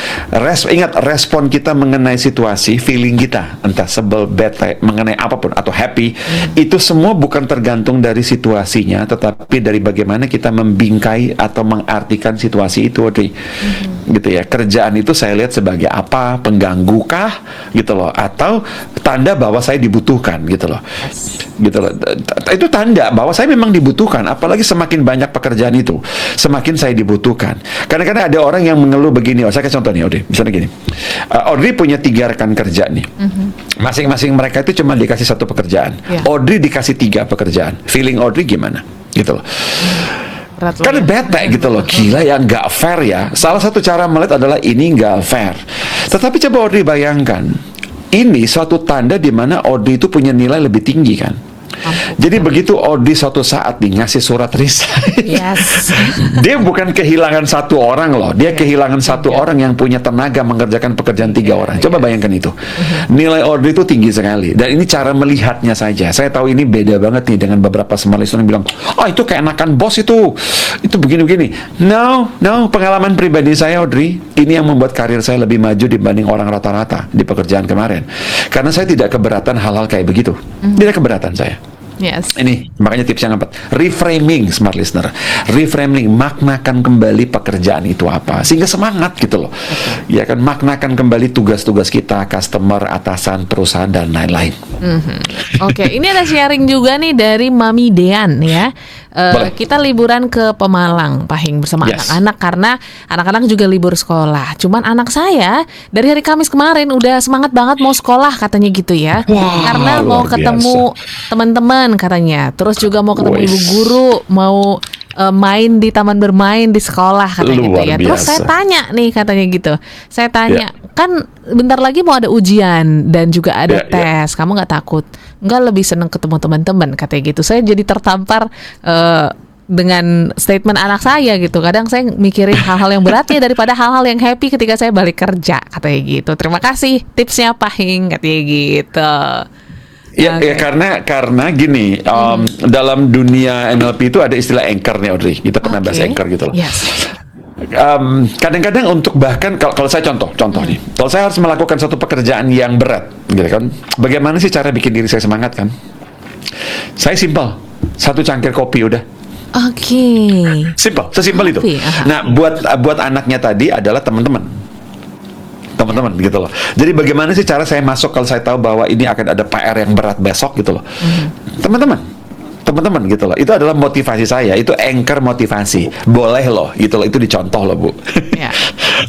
Ingat, respon kita mengenai situasi, feeling kita, entah sebel, bete, mengenai apapun atau happy, itu semua bukan tergantung dari situasinya, tetapi dari bagaimana kita membingkai atau mengartikan situasi itu, Audrey. Gitu ya. Kerjaan itu saya lihat sebagai apa? Pengganggu kah? Gitu loh. Atau tanda bahwa saya dibutuhkan gitu loh. Gitu loh. Itu tanda bahwa saya memang dibutuhkan, apalagi semakin banyak pekerjaan itu, semakin saya dibutuhkan. Kadang-kadang ada orang yang mengeluh begini, saya kasih contoh nih, Audrey. Misalnya gini, Audrey punya 3 rekan kerja nih. Masing-masing mereka itu cuma dikasih 1 pekerjaan. Audrey dikasih 3 pekerjaan. Feeling Audrey gimana? Gitu loh. Kan bete gitu loh. Gila ya, nggak fair ya. Salah satu cara melihat adalah ini nggak fair. Tetapi coba Audrey bayangkan, ini suatu tanda di mana Audrey itu punya nilai lebih tinggi kan. Jadi begitu Audrey suatu saat nih ngasih surat resign, dia bukan kehilangan 1 orang loh, dia kehilangan 1 orang yang punya tenaga mengerjakan pekerjaan 3 orang. Coba bayangkan itu. Nilai Audrey itu tinggi sekali. Dan ini cara melihatnya saja. Saya tahu ini beda banget nih dengan beberapa small listener yang bilang, itu keenakan bos itu begini-begini. No, pengalaman pribadi saya, Audrey, ini yang membuat karir saya lebih maju dibanding orang rata-rata di pekerjaan kemarin. Karena saya tidak keberatan hal-hal kayak begitu. Tidak keberatan saya. Yes. Ini makanya tips yang keempat, reframing, smart listener. Reframing, maknakan kembali pekerjaan itu apa, sehingga semangat gitu loh. Ya kan, maknakan kembali tugas-tugas kita, customer, atasan, perusahaan dan lain-lain. Oke, ini ada sharing juga nih dari Mami Dean ya. Kita liburan ke Pemalang, Pahing, bersama anak-anak karena anak-anak juga libur sekolah. Cuman anak saya dari hari Kamis kemarin udah semangat banget mau sekolah katanya gitu ya. Karena mau ketemu teman-teman katanya. Terus juga mau ketemu ibu guru, mau main di taman bermain di sekolah katanya gitu ya. Terus saya tanya nih katanya gitu. Saya tanya, kan bentar lagi mau ada ujian dan juga ada tes. Kamu nggak takut? Nggak, lebih seneng ketemu teman-teman katanya gitu. Saya jadi tertampar dengan statement anak saya gitu. Kadang saya mikirin hal-hal yang berat ya daripada hal-hal yang happy ketika saya balik kerja katanya gitu. Terima kasih tipsnya Pahing katanya gitu. Ya, karena gini, dalam dunia NLP itu ada istilah anchor nih, Audrey. Kita pernah bahas anchor gitu loh. Kadang-kadang untuk bahkan kalau saya contoh nih, kalau saya harus melakukan satu pekerjaan yang berat, gitu kan, bagaimana sih cara bikin diri saya semangat kan? Saya simpel, 1 cangkir kopi udah. Simpel, sesimpel itu. Nah, buat anaknya tadi adalah teman-teman gitu loh. Jadi bagaimana sih cara saya masuk kalau saya tahu bahwa ini akan ada PR yang berat besok gitu loh. Teman-teman gitu loh. Itu adalah motivasi saya. Itu anchor motivasi. Boleh loh gitu loh. Itu dicontoh loh, Bu.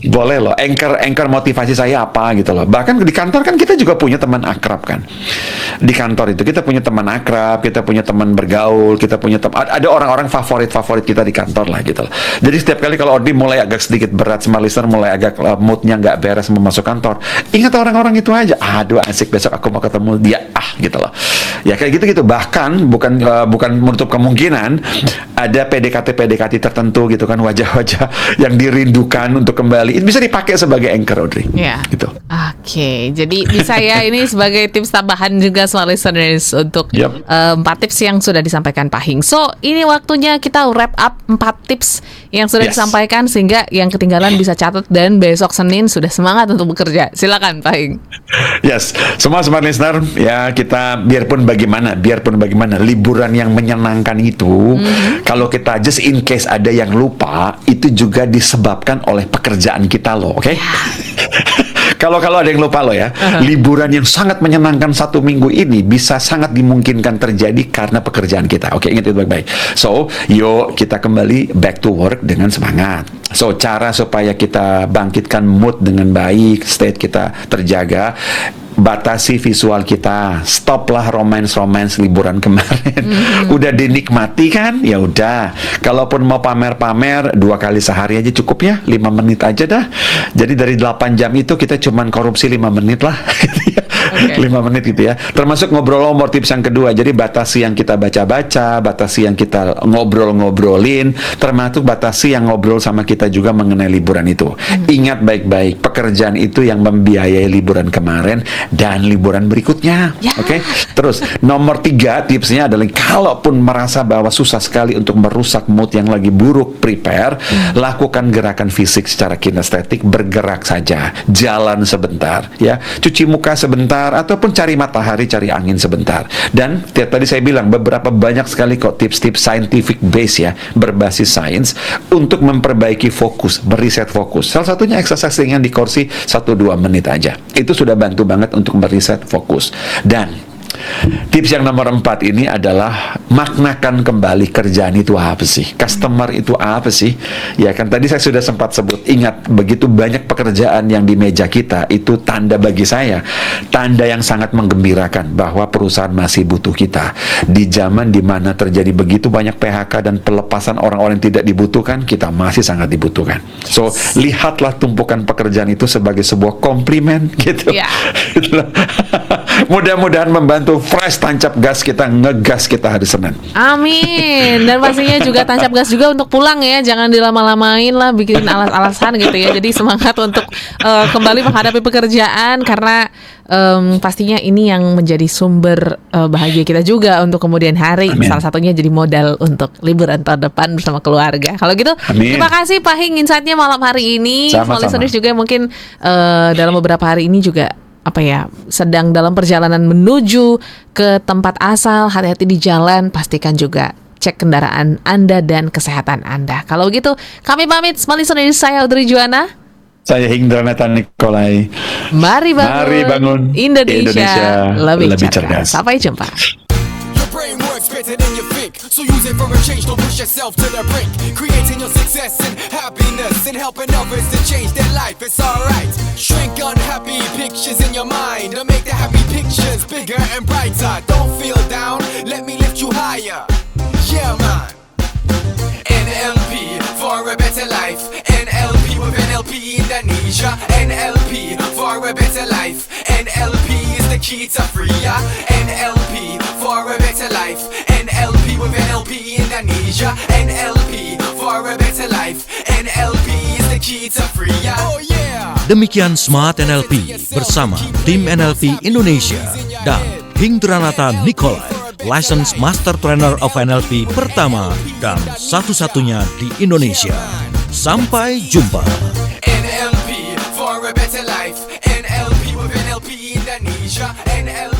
Boleh loh. Anchor motivasi saya apa gitu loh. Bahkan di kantor kan kita juga punya teman akrab kan. Di kantor itu kita punya teman akrab, kita punya teman bergaul, kita punya ada orang-orang favorit kita di kantor lah gitu loh. Jadi setiap kali kalau Audrey mulai agak sedikit berat, smart listener mulai agak moodnya nggak beres mau masuk kantor, ingat orang-orang itu aja. Aduh, asik, besok aku mau ketemu dia gitu loh. Ya kayak gitu-gitu. Bahkan bukan menutup kemungkinan ada PDKT tertentu gitu kan, wajah-wajah yang dirindukan untuk kembali. Itu bisa dipakai sebagai anchor, Audrey. Ya. Gitu. Oke, jadi bisa ya ini sebagai tips tambahan juga smart listeners untuk Yep. 4 tips yang sudah disampaikan Pak Hing. So, ini waktunya kita wrap up 4 tips yang sudah Yes. disampaikan sehingga yang ketinggalan bisa catat dan besok Senin sudah semangat untuk bekerja. Silakan Pak Hing. Yes, semua smart listener ya, kita biarpun bagaimana liburan yang menyenangkan itu, kalau kita just in case ada yang lupa, itu juga disebabkan oleh pekerjaan kita loh, oke? Kalau ada yang lupa loh ya, liburan yang sangat menyenangkan 1 minggu ini bisa sangat dimungkinkan terjadi karena pekerjaan kita. Oke, ingat itu baik-baik. So, yuk kita kembali back to work dengan semangat. So, cara supaya kita bangkitkan mood dengan baik, state kita terjaga, batasi visual kita, stoplah romance liburan kemarin. Udah dinikmati kan? Ya udah. Kalaupun mau pamer-pamer 2 kali sehari aja cukup ya, 5 menit aja dah. Jadi dari 8 jam itu kita cuman korupsi 5 menit lah. 5 menit gitu ya. Termasuk ngobrol tips yang kedua. Jadi batasi yang kita baca-baca, batasi yang kita ngobrolin, termasuk batasi yang ngobrol sama kita juga mengenai liburan itu. Ingat baik-baik, pekerjaan itu yang membiayai liburan kemarin dan liburan berikutnya. Ya. Oke. Terus nomor 3 tipsnya adalah kalaupun merasa bahwa susah sekali untuk merusak mood yang lagi buruk, prepare, lakukan gerakan fisik secara kinestetik, bergerak saja, jalan sebentar, ya, cuci muka sebentar, ataupun cari matahari, cari angin sebentar. Dan tadi saya bilang banyak sekali kok tips-tips scientific base ya, berbasis sains untuk memperbaiki fokus, meriset fokus. Salah satunya exercise ringan di kursi 1-2 menit aja. Itu sudah bantu banget untuk meriset fokus. Dan tips yang nomor 4 ini adalah maknakan kembali kerjaan itu apa sih? Customer itu apa sih? Ya kan tadi saya sudah sempat sebut, ingat begitu banyak pekerjaan yang di meja kita, itu tanda bagi saya, tanda yang sangat menggembirakan bahwa perusahaan masih butuh kita. Di zaman dimana terjadi begitu banyak PHK dan pelepasan orang-orang yang tidak dibutuhkan, kita masih sangat dibutuhkan. So, lihatlah tumpukan pekerjaan itu sebagai sebuah komplimen gitu. Ya. Mudah-mudahan membantu fresh tancap gas kita, ngegas kita hari Senin. Amin. Dan pastinya juga tancap gas juga untuk pulang ya. Jangan dilama-lamain lah, bikin alasan gitu ya. Jadi semangat untuk kembali menghadapi pekerjaan karena pastinya ini yang menjadi sumber bahagia kita juga untuk kemudian hari. Amin. Salah satunya jadi modal untuk liburan tahun depan bersama keluarga. Kalau gitu, Amin. terima kasih Pak Hing insight-nya malam hari ini. Sama-sama. Listeners juga mungkin dalam beberapa hari ini juga sedang dalam perjalanan menuju ke tempat asal, hati-hati di jalan, pastikan juga cek kendaraan Anda dan kesehatan Anda. Kalau begitu, kami pamit. Smart listeners, saya Audrey Juwana. Saya Hindranata Nikolai. Mari bangun, Indonesia lebih cerdas. Sampai jumpa. Your brain works better than you think, so use it for a change. Don't push yourself to the brink. Creating your success and happiness and helping others to change their life. It's alright. Shrink unhappy pictures in your mind to make the happy pictures bigger and brighter. Don't feel down, let me lift you higher. Yeah, man. NLP for a better life. NLP with NLP Indonesia. NLP for a better life. NLP is the key to freer. NLP for a better life. NLP with NLP Indonesia. NLP for a better life. NLP is the key to freer. Oh yeah. Demikian Smart NLP bersama tim NLP Indonesia dan Hindranata Nikolai, Licensed Master Trainer of NLP pertama dan satu-satunya di Indonesia. Sampai jumpa. NLP for a better life. NLP with NLP Indonesia. NLP